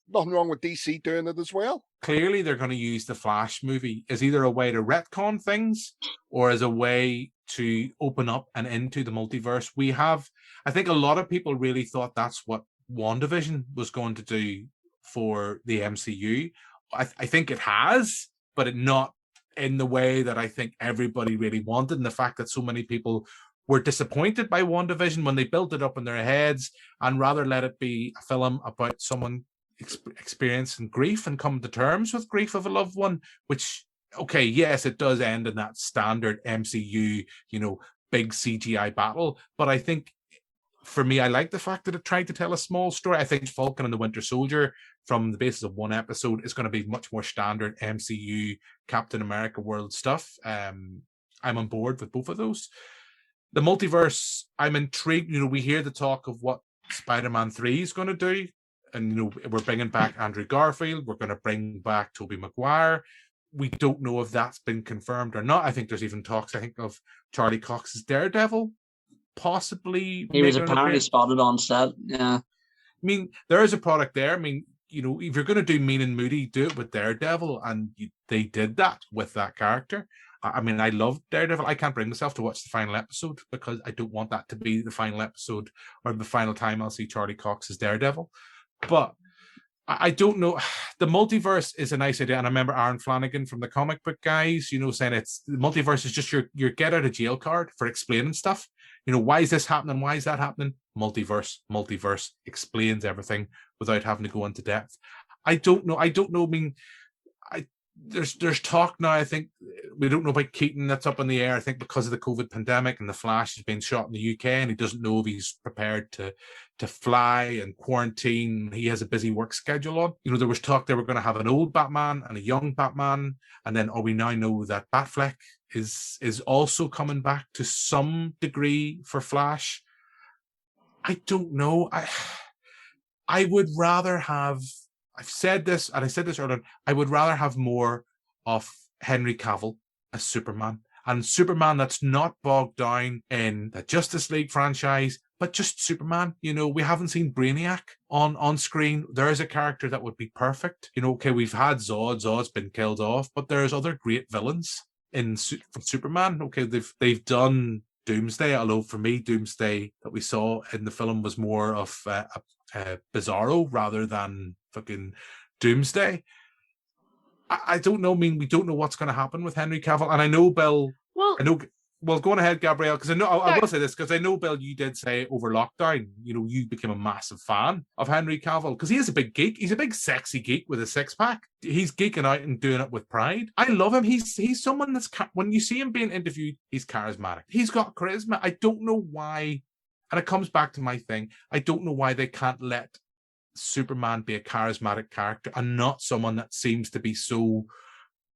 nothing wrong with DC doing it as well. Clearly, they're going to use the Flash movie as either a way to retcon things or as a way to open up and into the multiverse. I think a lot of people really thought that's what WandaVision was going to do for the MCU. I think it has, but it not in the way that I think everybody really wanted. And the fact that so many people were disappointed by WandaVision when they built it up in their heads and rather let it be a film about someone experiencing grief and come to terms with grief of a loved one, which, okay, yes, it does end in that standard MCU, big CGI battle. But I think for me, I like the fact that it tried to tell a small story. I think Falcon and the Winter Soldier, from the basis of one episode, is going to be much more standard MCU Captain America world stuff. I'm on board with both of those. The multiverse, I'm intrigued. We hear the talk of what Spider-Man 3 is going to do. And, we're bringing back Andrew Garfield. We're going to bring back Tobey Maguire. We don't know if that's been confirmed or not. I think there's even talks, of Charlie Cox's Daredevil, possibly. He was apparently spotted on set, yeah. I mean, there is a product there. I mean, if you're going to do Mean and Moody, do it with Daredevil. And they did that with that character. I mean, I love Daredevil. I can't bring myself to watch the final episode because I don't want that to be the final episode or the final time I'll see Charlie Cox as Daredevil. But I don't know. The multiverse is a nice idea. And I remember Aaron Flanagan from the comic book guys, saying the multiverse is just your get out of jail card for explaining stuff. Why is this happening? Why is that happening? Multiverse explains everything without having to go into depth. I don't know. I mean, there's talk now. I think we don't know about Keaton. That's up in the air. I think because of the COVID pandemic and the Flash has been shot in the UK and he doesn't know if he's prepared to fly and quarantine. He has a busy work schedule on. There was talk they were going to have an old Batman and a young Batman, and then we now know that Batfleck is also coming back to some degree for Flash. I don't know. I would rather have. I've said this, and I said this earlier, I would rather have more of Henry Cavill as Superman. And Superman that's not bogged down in the Justice League franchise, but just Superman. We haven't seen Brainiac on screen. There is a character that would be perfect. Okay, we've had Zod. Zod's been killed off, but there's other great villains from Superman. Okay, they've done Doomsday, although for me, Doomsday that we saw in the film was more of Bizarro rather than fucking Doomsday. I don't know. I mean, we don't know what's going to happen with Henry Cavill, and I know Bill. Well, go on ahead, Gabrielle, because I know I will say this because I know, Bill, you did say over lockdown, you became a massive fan of Henry Cavill because he is a big geek. He's a big sexy geek with a six-pack. He's geeking out and doing it with pride. I love him. He's someone that's when you see him being interviewed, he's charismatic. He's got charisma. I don't know why, and it comes back to my thing. I don't know why they can't let Superman be a charismatic character and not someone that seems to be so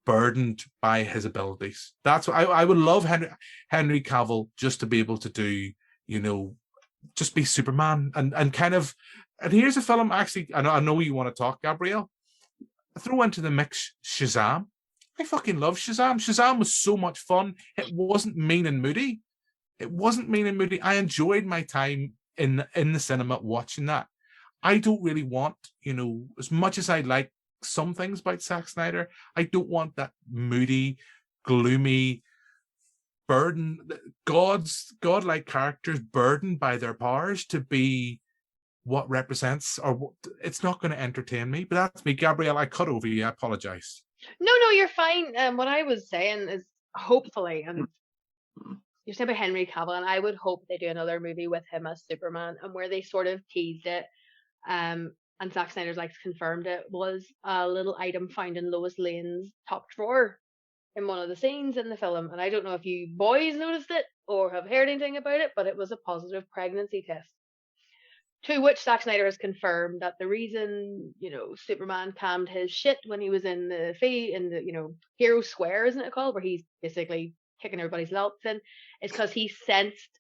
burdened by his abilities. That's what I would love Henry Cavill just to be able to do, just be Superman and kind of. And here's a film, actually, I know you want to talk, Gabrielle. Throw into the mix Shazam. I fucking love Shazam. Shazam was so much fun. It wasn't mean and moody. I enjoyed my time in the cinema watching that. I don't really want, as much as I like some things about Zack Snyder, I don't want that moody, gloomy, godlike characters burdened by their powers to be what represents, or it's not going to entertain me. But that's me. Gabrielle, I cut over you. I apologize. No, you're fine. What I was saying is, hopefully, and you're saying about Henry Cavill, and I would hope they do another movie with him as Superman, and where they sort of teased it, and Zack Snyder's confirmed it, was a little item found in Lois Lane's top drawer in one of the scenes in the film. And I don't know if you boys noticed it or have heard anything about it, but it was a positive pregnancy test. To which Zack Snyder has confirmed that the reason, Superman calmed his shit when he was in the Hero Square, isn't it called, where he's basically kicking everybody's lumps in, is because he sensed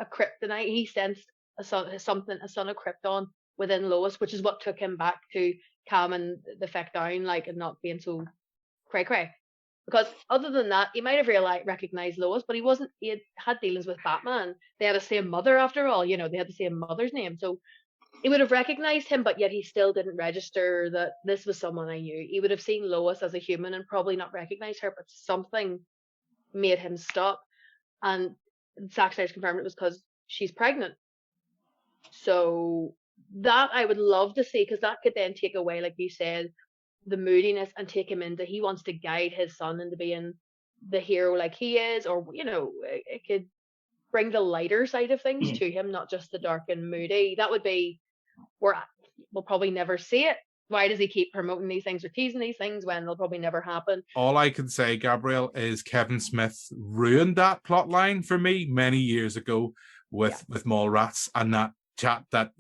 a kryptonite. He sensed a son of Krypton within Lois, which is what took him back to calming the feck down, and not being so cray. Because other than that, he might have recognized Lois, but he had dealings with Batman. They had the same mother after all, they had the same mother's name. So he would have recognized him, but yet he still didn't register that this was someone I knew. He would have seen Lois as a human and probably not recognized her, but something made him stop. And Zack Snyder's confirmed it was because she's pregnant. So that I would love to see, because that could then take away, like you said, the moodiness, and take him into, he wants to guide his son into being the hero like he is, or it could bring the lighter side of things to him, not just the dark and moody. That would be where we'll probably never see it. Why does he keep promoting these things or teasing these things when they'll probably never happen? All I can say, Gabrielle, is Kevin Smith ruined that plot line for me many years ago with Mallrats, and that chat that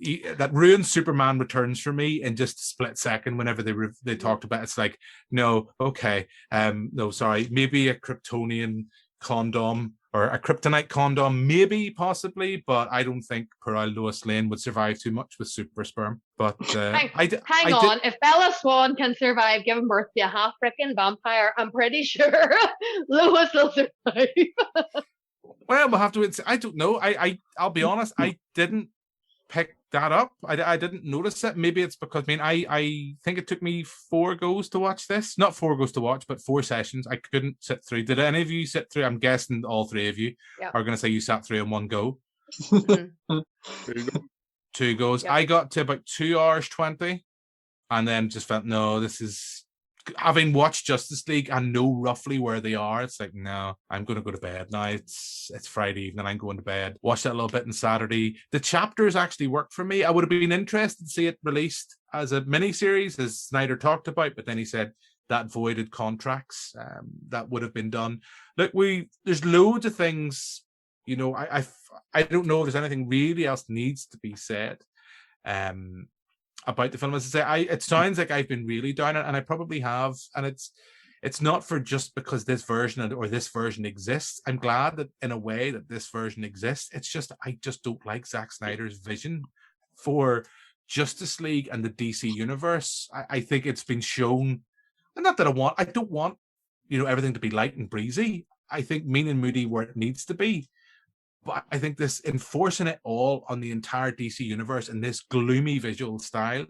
ruined Superman Returns for me in just a split second. Whenever they talked about it, it's like, no, okay, no, sorry, maybe a Kryptonian condom or a kryptonite condom, maybe, possibly, but I don't think poor old Lois Lane would survive too much with super sperm. But hang on, if Bella Swan can survive giving birth to a half freaking vampire, I'm pretty sure Lois will survive. Well, we'll have to. I don't know. I'll be honest. I didn't pick that up. I didn't notice it. Maybe it's because I think it took me 4 goes to watch this. Not 4 goes to watch, but 4 sessions. I couldn't sit through. Did any of you sit through? I'm guessing all 3 of you are going to say you sat through in 1 go. 2 goes. Yep. I got to about 2 hours 20, and then just felt, no, this is. Having watched Justice League and know roughly where they are, it's like, no, I'm going to go to bed now. It's Friday evening, I'm going to bed. Watch that a little bit on Saturday. The chapters actually worked for me. I would have been interested to see it released as a miniseries, as Snyder talked about, but then he said that voided contracts. That would have been done. Look, there's loads of things, I don't know if there's anything really else needs to be said. About the film, as I say, it sounds like I've been really down it, and I probably have, and it's not for just because this version or this version exists. I'm glad that in a way that this version exists. It's just I just don't like Zack Snyder's vision for Justice League and the DC universe. I think it's been shown, and not that I don't want everything to be light and breezy. I think mean and moody where it needs to be. But I think this enforcing it all on the entire DC universe in this gloomy visual style,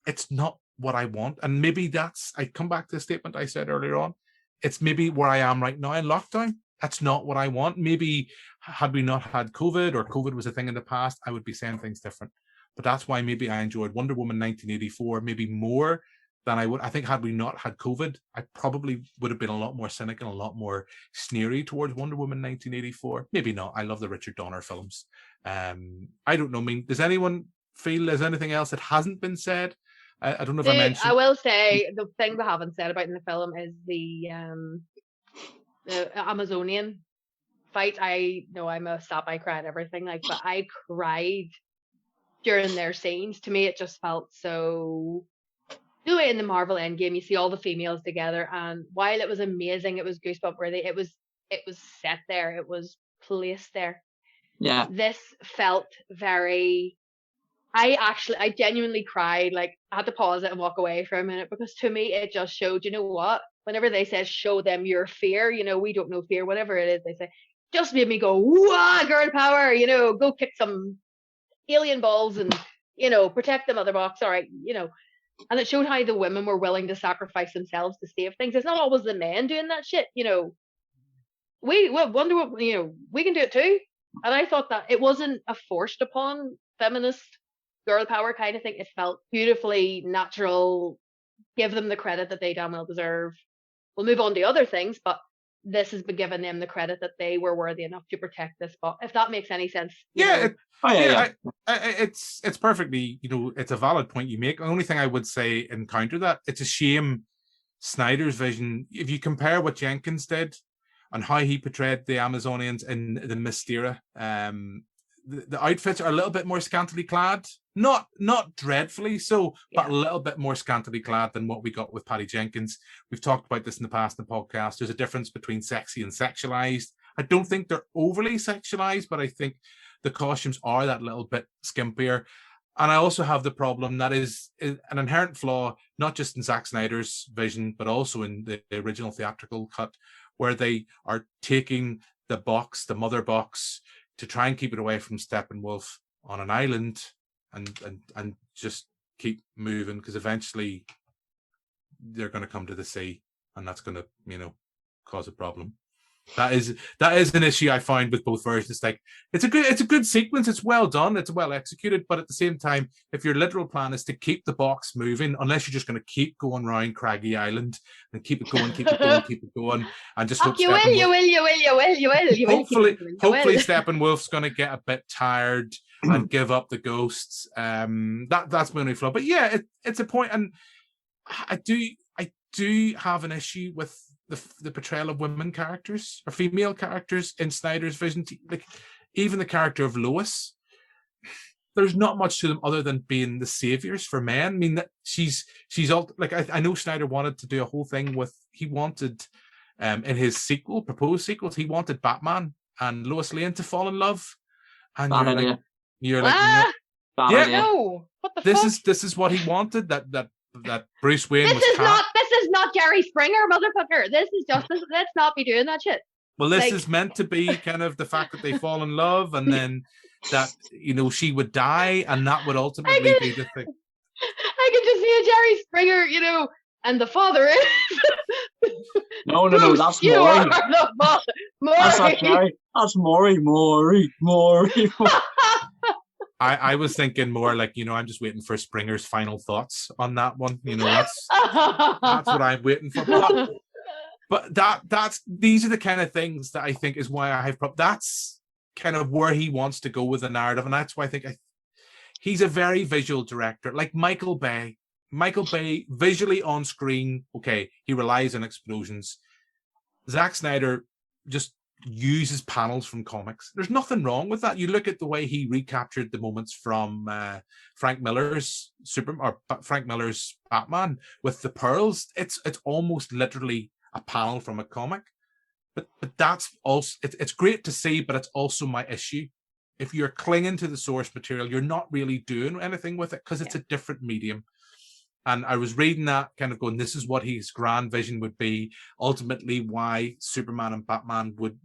it's not what I want. And maybe I come back to the statement I said earlier on. It's maybe where I am right now in lockdown. That's not what I want. Maybe had we not had COVID, or COVID was a thing in the past, I would be saying things different. But that's why maybe I enjoyed Wonder Woman 1984 maybe more than I would. I think had we not had COVID, I probably would have been a lot more cynical, a lot more sneery towards Wonder Woman 1984. Maybe not. I love the Richard Donner films. I don't know. I mean, does anyone feel there's anything else that hasn't been said? I don't know if I mentioned. I will say the thing we haven't said about in the film is the Amazonian fight. I know I'm a sap. I cried everything, but I cried during their scenes. To me, it just felt so the way in the Marvel Endgame, you see all the females together, and while it was amazing, it was goosebump worthy. It was set there. It was placed there. Yeah. This felt very. I genuinely cried. Like, I had to pause it and walk away for a minute, because to me it just showed. You know what? Whenever they say show them your fear, we don't know fear. Whatever it is, they say, just made me go, "Wah, girl power!" Go kick some alien balls and protect the mother box. All right, and it showed how the women were willing to sacrifice themselves to save things. It's not always the men doing that shit. We wonder what we can do it too. And I thought that it wasn't a forced upon feminist girl power kind of thing. It felt beautifully natural. Give them the credit that they damn well deserve. We'll move on to other things, but this has been giving them the credit that they were worthy enough to protect this spot. If that makes any sense. It's perfectly, it's a valid point you make. The only thing I would say in counter that, it's a shame Snyder's vision, if you compare what Jenkins did and how he portrayed the Amazonians in the Mystera, the outfits are a little bit more scantily clad. Not dreadfully so, but a little bit more scantily clad than what we got with Patty Jenkins. We've talked about this in the past in the podcast. There's a difference between sexy and sexualized. I don't think they're overly sexualized, but I think the costumes are that little bit skimpier. And I also have the problem that is an inherent flaw, not just in Zack Snyder's vision, but also in the original theatrical cut, where they are taking the mother box, to try and keep it away from Steppenwolf on an island and just keep moving, because eventually they're going to come to the sea, and that's going to, cause a problem. That is an issue I find with both versions. Like, it's a good sequence. It's well done. It's well executed. But at the same time, if your literal plan is to keep the box moving, unless you're just going to keep going around Craggy Island and keep it going, and just hope you will. Hopefully Steppenwolf's going to get a bit tired and give up the ghosts. That's my only flaw. But yeah, it's a point, and I do have an issue with the portrayal of women characters or female characters in Snyder's vision. Like, even the character of Lois, there's not much to them other than being the saviors for men. I mean, that she's all like, I know Snyder wanted to do a whole thing with, he wanted in his proposed sequels, he wanted Batman and Lois Lane to fall in love, and you're like no, what the fuck? This is what he wanted, that Bruce Wayne this is not Jerry Springer, motherfucker. This is just, let's not be doing that shit. Well, this is meant to be kind of the fact that they fall in love, and then that she would die, and that would ultimately be the thing. I can just see a Jerry Springer, and the father is no, that's Maury. That's not Jerry. That's Maury. I was thinking more like, I'm just waiting for Springer's final thoughts on that one. That's what I'm waiting for. But these are the kind of things that I think is why I have that's kind of where he wants to go with the narrative, and that's why I think he's a very visual director, like Michael Bay. Michael Bay, visually on screen, okay, he relies on explosions. Zack Snyder just uses panels from comics. There's nothing wrong with that. You look at the way he recaptured the moments from Frank Miller's Batman with the pearls. It's almost literally a panel from a comic. But that's also, it's great to see, but it's also my issue. If you're clinging to the source material, you're not really doing anything with it, because it's a different medium. And I was reading that, kind of going, this is what his grand vision would be. Ultimately, why Superman and Batman would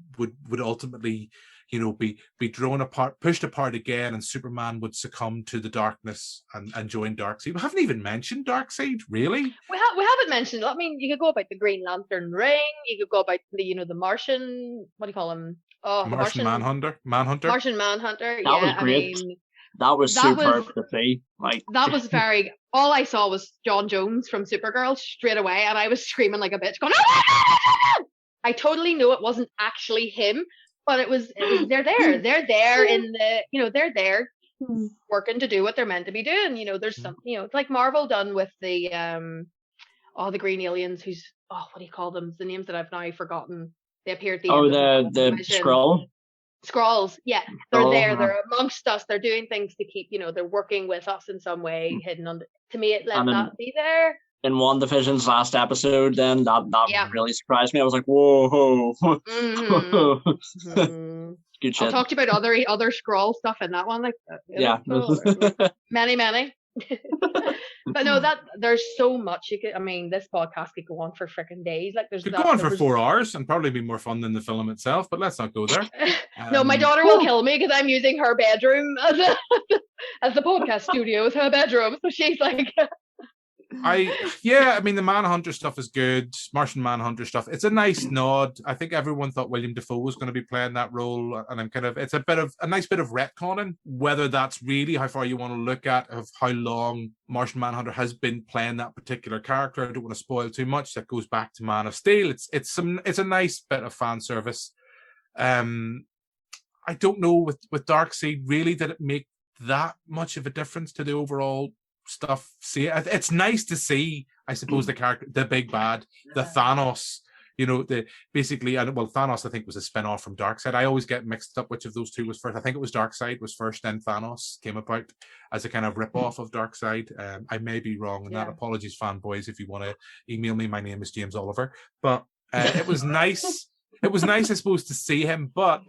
ultimately, be drawn apart, pushed apart again, and Superman would succumb to the darkness and join Darkseid. We haven't even mentioned Darkseid, really. We haven't mentioned. I mean, you could go about the Green Lantern ring. You could go about the Martian. What do you call him? Oh, Martian Manhunter. Martian Manhunter. That was great. That was superb to see. Like, that was very. All I saw was John Jones from Supergirl straight away, and I was screaming like a bitch, going, "Ah!" I totally knew it wasn't actually him, but it was. They're there. They're there in the. They're there working to do what they're meant to be doing. There's some. It's like Marvel done with the the green aliens. What do you call them? The names that I've now forgotten. They appear at the end. The Skrull. Skrulls, yeah, they're there. They're amongst us. They're doing things to keep, they're working with us in some way, hidden under. To me, let that be there. in WandaVision's last episode, then that really surprised me. I was like, whoa. Mm-hmm. Good shit. I'll talk to you about other scroll stuff in that one, like many. But no, that there's so much you could. I mean, this podcast could go on for freaking days. Like, could go on for 4 hours and probably be more fun than the film itself. But let's not go there. No, my daughter will kill me because I'm using her bedroom as the podcast studio is her bedroom. So she's like. I mean, the Manhunter stuff is good. Martian Manhunter stuff. It's a nice nod. I think everyone thought William Dafoe was going to be playing that role, and it's a nice bit of retconning. Whether that's really how far you want to look at of how long Martian Manhunter has been playing that particular character. I don't want to spoil too much. That goes back to Man of Steel. It's a nice bit of fan service. I don't know with Darkseid, really, did it make that much of a difference to the overall stuff? It's nice to see, I suppose, the character, the big bad, the Thanos, Thanos I think was a spin-off from Darkseid. I always get mixed up which of those two was first. I think it was Darkseid was first, then Thanos came about as a kind of rip-off of Darkseid. I may be wrong in that. Apologies, fanboys, if you want to email me. My name is James Oliver. But it was nice. It was nice, I suppose, to see him, but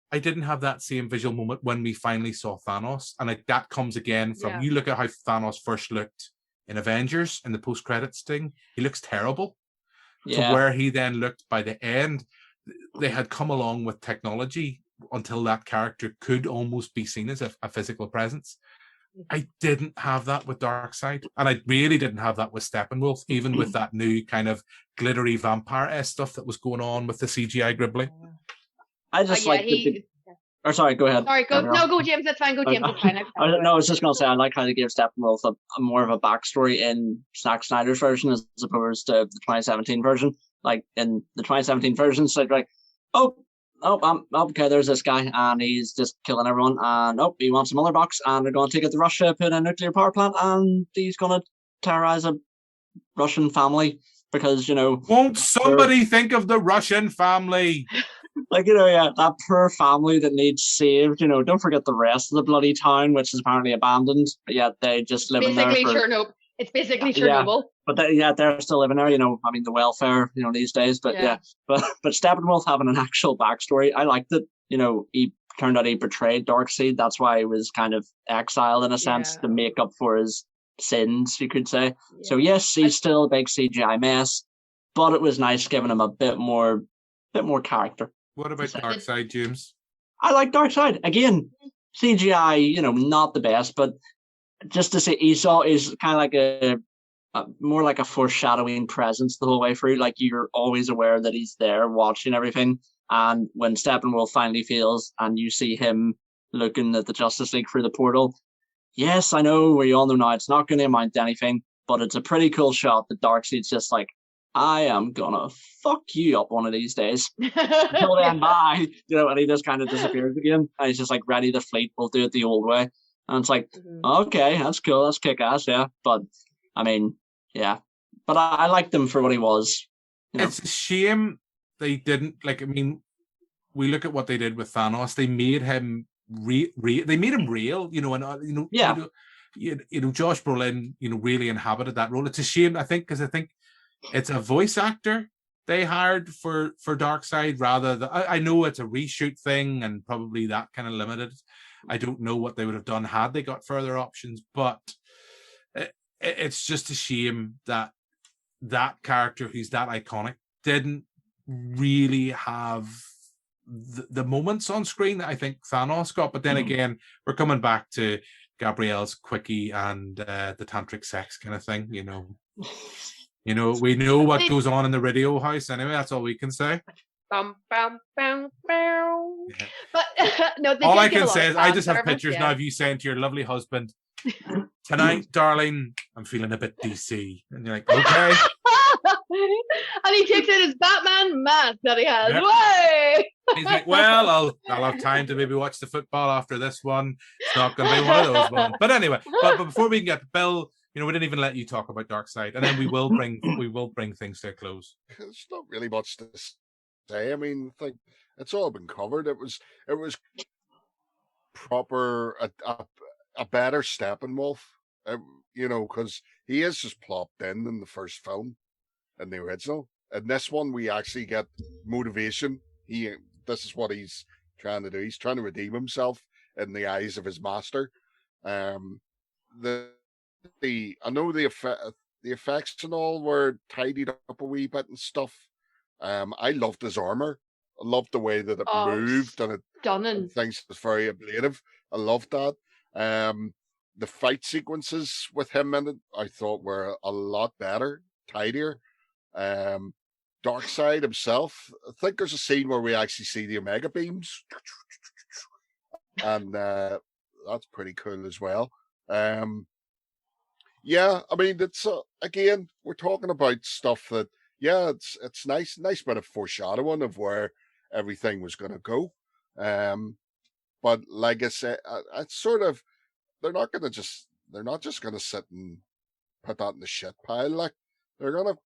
I didn't have that same visual moment when we finally saw Thanos. And that comes again from, you look at how Thanos first looked in Avengers in the post-credits thing. He looks terrible. To where he then looked by the end, they had come along with technology until that character could almost be seen as a physical presence. I didn't have that with Darkseid. And I really didn't have that with Steppenwolf, even with that new kind of glittery vampire-esque stuff that was going on with the CGI Gribbly. I just sorry, go ahead. Sorry, go, James. That's fine. Go, James. That's fine. I was just going to say, I like how they gave Steppenwolf a more of a backstory in Zack Snyder's version as opposed to the 2017 version. Like, in the 2017 version, it's like, okay, there's this guy, and he's just killing everyone, and he wants a mother box, and they're going to take it to Russia, put in a nuclear power plant, and he's going to terrorize a Russian family because, Won't somebody think of the Russian family? Like, that poor family that needs saved, don't forget the rest of the bloody town, which is apparently abandoned, but yet they just live in there. Chernobyl. It's basically Chernobyl. But they're still living there, I mean, the welfare, these days, but but Steppenwolf having an actual backstory, I liked it. He turned out he betrayed Darkseid, that's why he was kind of exiled in a sense to make up for his sins, you could say. Yeah. So yes, he's still a big CGI mess, but it was nice giving him a bit more character. What about Darkseid, James? I like Darkseid. Again, CGI, not the best, but just to say he's kind of like a more like a foreshadowing presence the whole way through. Like, you're always aware that he's there watching everything. And when Steppenwolf finally fails and you see him looking at the Justice League through the portal, yes, I know, we all know now it's not going to amount to anything, but it's a pretty cool shot that Darkseid's just like, I am gonna fuck you up one of these days. Until then, bye. And he just kind of disappears again. And he's just like, ready the fleet, we'll do it the old way. And it's like, okay, that's cool, that's kick-ass, yeah. But, I mean, yeah. But I liked him for what he was. It's a shame they didn't, we look at what they did with Thanos. They made him they made him real, Josh Brolin, really inhabited that role. It's a shame, I think, because I think it's a voice actor they hired for Darkseid rather than, I know it's a reshoot thing and probably that kind of limited. I don't know what they would have done had they got further options, but it's just a shame that character, who's that iconic, didn't really have the moments on screen that I think Thanos got. But then again, we're coming back to Gabrielle's quickie and the tantric sex kind of thing, we know what goes on in the Riddiough house anyway. That's all we can say. Bum, bum, bum, bum. Yeah. But no, all I can say is I just have pictures now of you saying to your lovely husband, tonight, darling, I'm feeling a bit DC. And you're like, okay. And he takes out his Batman mask that he has. Yep. Way! He's like, well, I'll have time to maybe watch the football after this one. It's not going to be one of those ones. But anyway, but before we can get Bill, we didn't even let you talk about Darkseid, and then we will bring things to a close. There's not really much to say. I mean, it's all been covered. It was proper a better Steppenwolf. you know, because he is just plopped in the first film, in the original. In this one, we actually get motivation. This is what he's trying to do. He's trying to redeem himself in the eyes of his master. Um, I know the effects and all were tidied up a wee bit and stuff. I loved his armor. I loved the way that it moved and stunning. Things was very ablative. I loved that. The fight sequences with him in it, I thought were a lot better, tidier. Darkseid himself, I think there's a scene where we actually see the Omega beams, and that's pretty cool as well. Yeah, I mean, it's again, we're talking about stuff that, yeah, it's nice bit of foreshadowing of where everything was going to go. But like I said, it's sort of, they're not just going to sit and put that in the shit pile. Like, there'll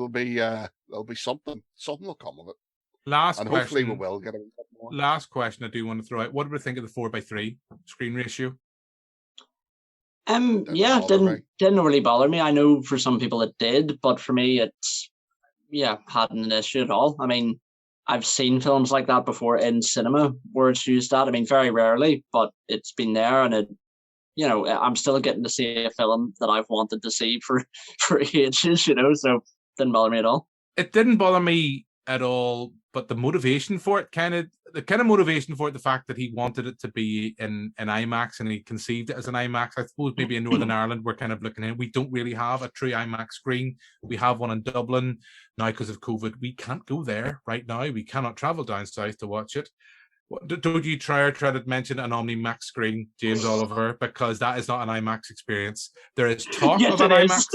be something will come of it. Hopefully we will get a bit more. Last question I do want to throw out. What do we think of the 4:3 screen ratio? Didn't really bother me. I know for some people it did, but for me hadn't an issue at all. I mean, I've seen films like that before in cinema where it's used that. I mean, very rarely, but it's been there, and I'm still getting to see a film that I've wanted to see for ages, so it didn't bother me at all. It didn't bother me at all, but the motivation for it, the fact that he wanted it to be in IMAX and he conceived it as an IMAX. I suppose maybe in Northern Ireland we're kind of looking at, we don't really have a true IMAX screen. We have one in Dublin now because of COVID. We can't go there right now. We cannot travel down south to watch it. Don't you try to mention an OmniMax screen, James Oliver, because that is not an IMAX experience. There is talk of an IMAX.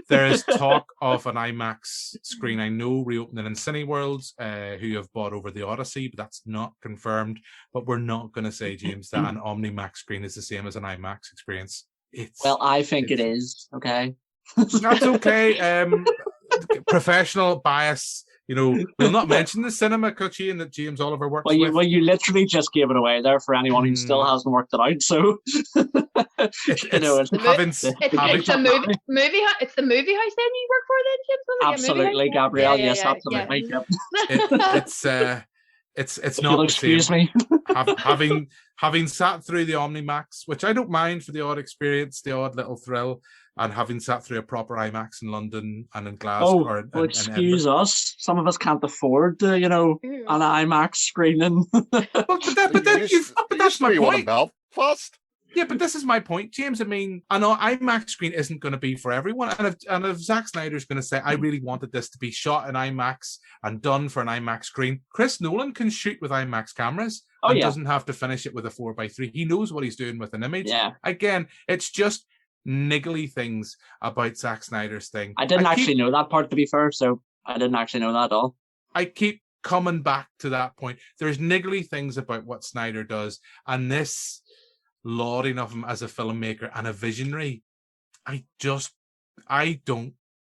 There is talk of an IMAX screen. I know reopening in Cineworlds, who have bought over the Odyssey, but that's not confirmed. But we're not going to say, James, that an OmniMax screen is the same as an IMAX experience. I think it is. Okay, that's okay. Professional bias. We'll not mention the cinema Cochian that James Oliver works with. Well, you literally just gave it away there for anyone who still hasn't worked it out. So it's the movie house then you work for then, James? Absolutely, Gabrielle. Yes, absolutely. Yeah. It's not. Excuse me. Having sat through the OmniMax, which I don't mind for the odd experience, the odd little thrill. And having sat through a proper IMAX in London and in Glasgow. Excuse us. Some of us can't afford, an IMAX screening. But that's my point. Belfast. Yeah, but this is my point, James. I mean, I know IMAX screen isn't going to be for everyone. And if Zack Snyder's going to say, I really wanted this to be shot in IMAX and done for an IMAX screen, Chris Nolan can shoot with IMAX cameras and doesn't have to finish it with a 4:3. He knows what he's doing with an image. Yeah. Again, it's just niggly things about Zack Snyder's thing. I didn't actually know that part, to be fair, so I didn't actually know that at all. I keep coming back to that point. There's niggly things about what Snyder does, and this lauding of him as a filmmaker and a visionary, I don't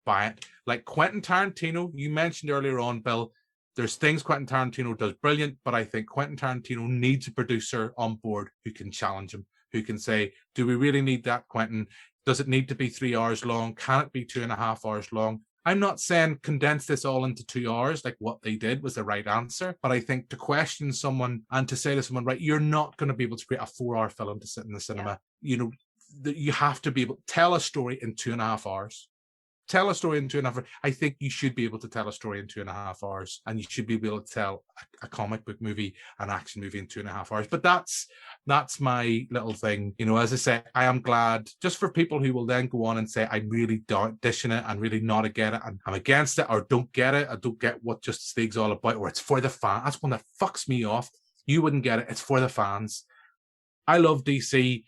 buy it. Like Quentin Tarantino, you mentioned earlier on, Bill, there's things Quentin Tarantino does brilliant, but I think Quentin Tarantino needs a producer on board who can challenge him, who can say, do we really need that, Quentin? Does it need to be 3 hours long? Can it be 2.5 hours long? I'm not saying condense this all into 2 hours, like what they did was the right answer. But I think to question someone and to say to someone, right, you're not going to be able to create a 4-hour film to sit in the cinema. Yeah. You have to be able to tell a story in 2.5 hours. Tell a story in 2.5 hours. I think you should be able to tell a story in 2.5 hours, and you should be able to tell a comic book movie, an action movie in 2.5 hours. But that's my little thing. As I say, I am glad just for people who will then go on and say, I'm really dishing it and really not against it, and I'm against it, or don't get it. I don't get what Justice League's all about, or it's for the fans. That's one that fucks me off. You wouldn't get it. It's for the fans. I love DC.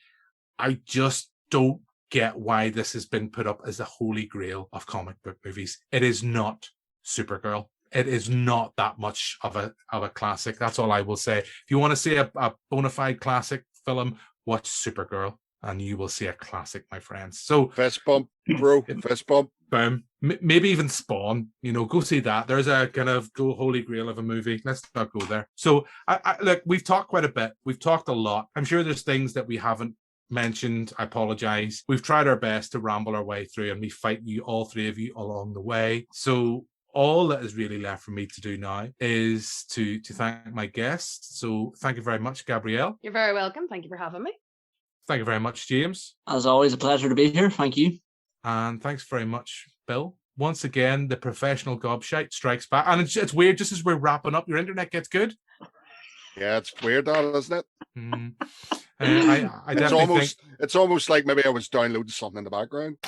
I just don't get why this has been put up as the holy grail of comic book movies. It is not Supergirl. It is not that much of a classic. That's all I will say. If you want to see a bona fide classic film, watch Supergirl, and you will see a classic, my friends. So fist bump, bro. Fist bump. Boom. Maybe even Spawn. Go see that. There's a kind of holy grail of a movie. Let's not go there. So I look, we've talked quite a bit. We've talked a lot. I'm sure there's things that we haven't mentioned, I apologize. We've tried our best to ramble our way through, and we fight you, all three of you, along the way. So all that is really left for me to do now is to thank my guests. So thank you very much, Gabrielle. You're very welcome. Thank you for having me. Thank you very much, James. As always, a pleasure to be here. Thank you. And thanks very much, Bill. Once again, the professional gobshite strikes back. And it's weird, just as we're wrapping up, your internet gets good. Yeah, it's weird, that, isn't it? I definitely think it's almost like maybe I was downloading something in the background.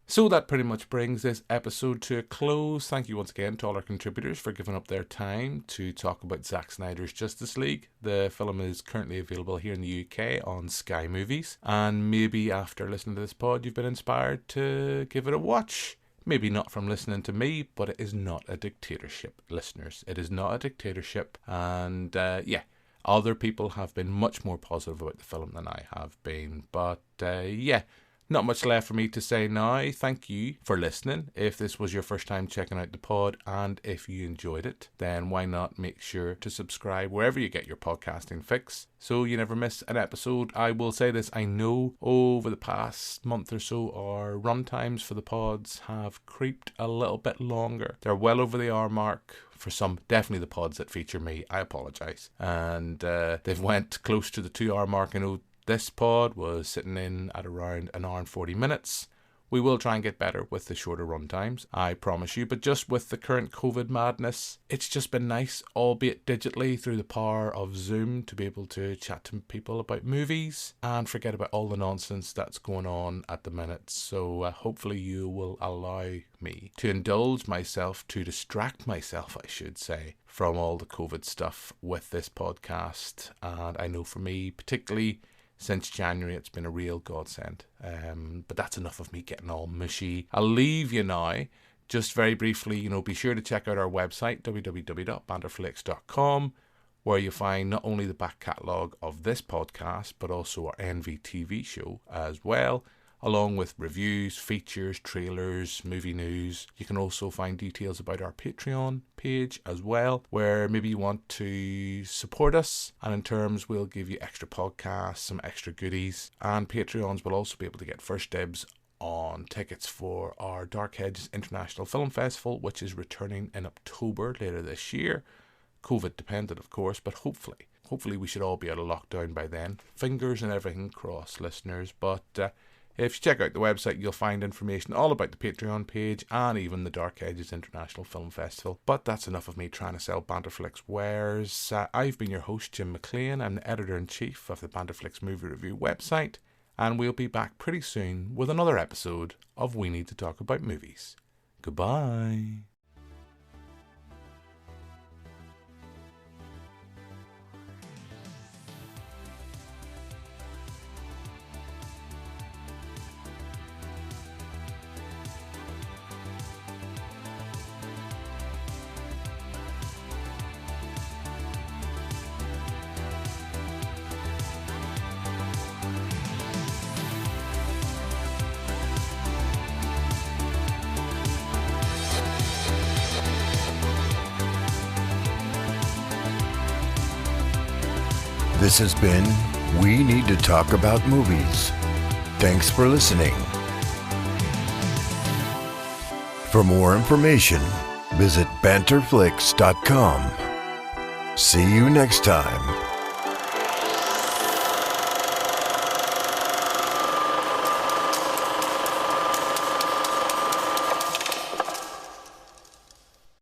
So that pretty much brings this episode to a close. Thank you once again to all our contributors for giving up their time to talk about Zack Snyder's Justice League. The film is currently available here in the UK on Sky Movies, and maybe after listening to this pod you've been inspired to give it a watch. Maybe not from listening to me, but it is not a dictatorship, listeners. It is not a dictatorship, and other people have been much more positive about the film than I have been, but not much left for me to say now. Thank you for listening. If this was your first time checking out the pod, and if you enjoyed it, then why not make sure to subscribe wherever you get your podcasting fix, so you never miss an episode. I will say this, I know over the past month or so our run times for the pods have creeped a little bit longer. They're well over the hour mark. For some, definitely the pods that feature me, I apologise. And they've went close to the 2 hour mark. I know this pod was sitting in at around an hour and 40 minutes. We will try and get better with the shorter run times, I promise you. But just with the current COVID madness, it's just been nice, albeit digitally, through the power of Zoom, to be able to chat to people about movies and forget about all the nonsense that's going on at the minute. So hopefully you will allow me to indulge myself, to distract myself, I should say, from all the COVID stuff with this podcast. And I know for me, particularly since January, it's been a real godsend. But that's enough of me getting all mushy. I'll leave you now. Just very briefly, be sure to check out our website, www.banterflix.com, where you'll find not only the back catalogue of this podcast, but also our NVTV show as well, along with reviews, features, trailers, movie news. You can also find details about our Patreon page as well, where maybe you want to support us, and in terms we'll give you extra podcasts, some extra goodies, and Patreons will also be able to get first dibs on tickets for our Dark Hedges International Film Festival, which is returning in October later this year. COVID dependent, of course, but hopefully we should all be out of lockdown by then. Fingers and everything crossed, listeners. But if you check out the website, you'll find information all about the Patreon page and even the Dark Hedges International Film Festival. But that's enough of me trying to sell Banterflix wares. I've been your host, Jim McLean. I'm the editor-in-chief of the Banterflix Movie Review website, and we'll be back pretty soon with another episode of We Need to Talk About Movies. Goodbye. This has been We Need to Talk About Movies. Thanks for listening. For more information, visit banterflix.com. See you next time.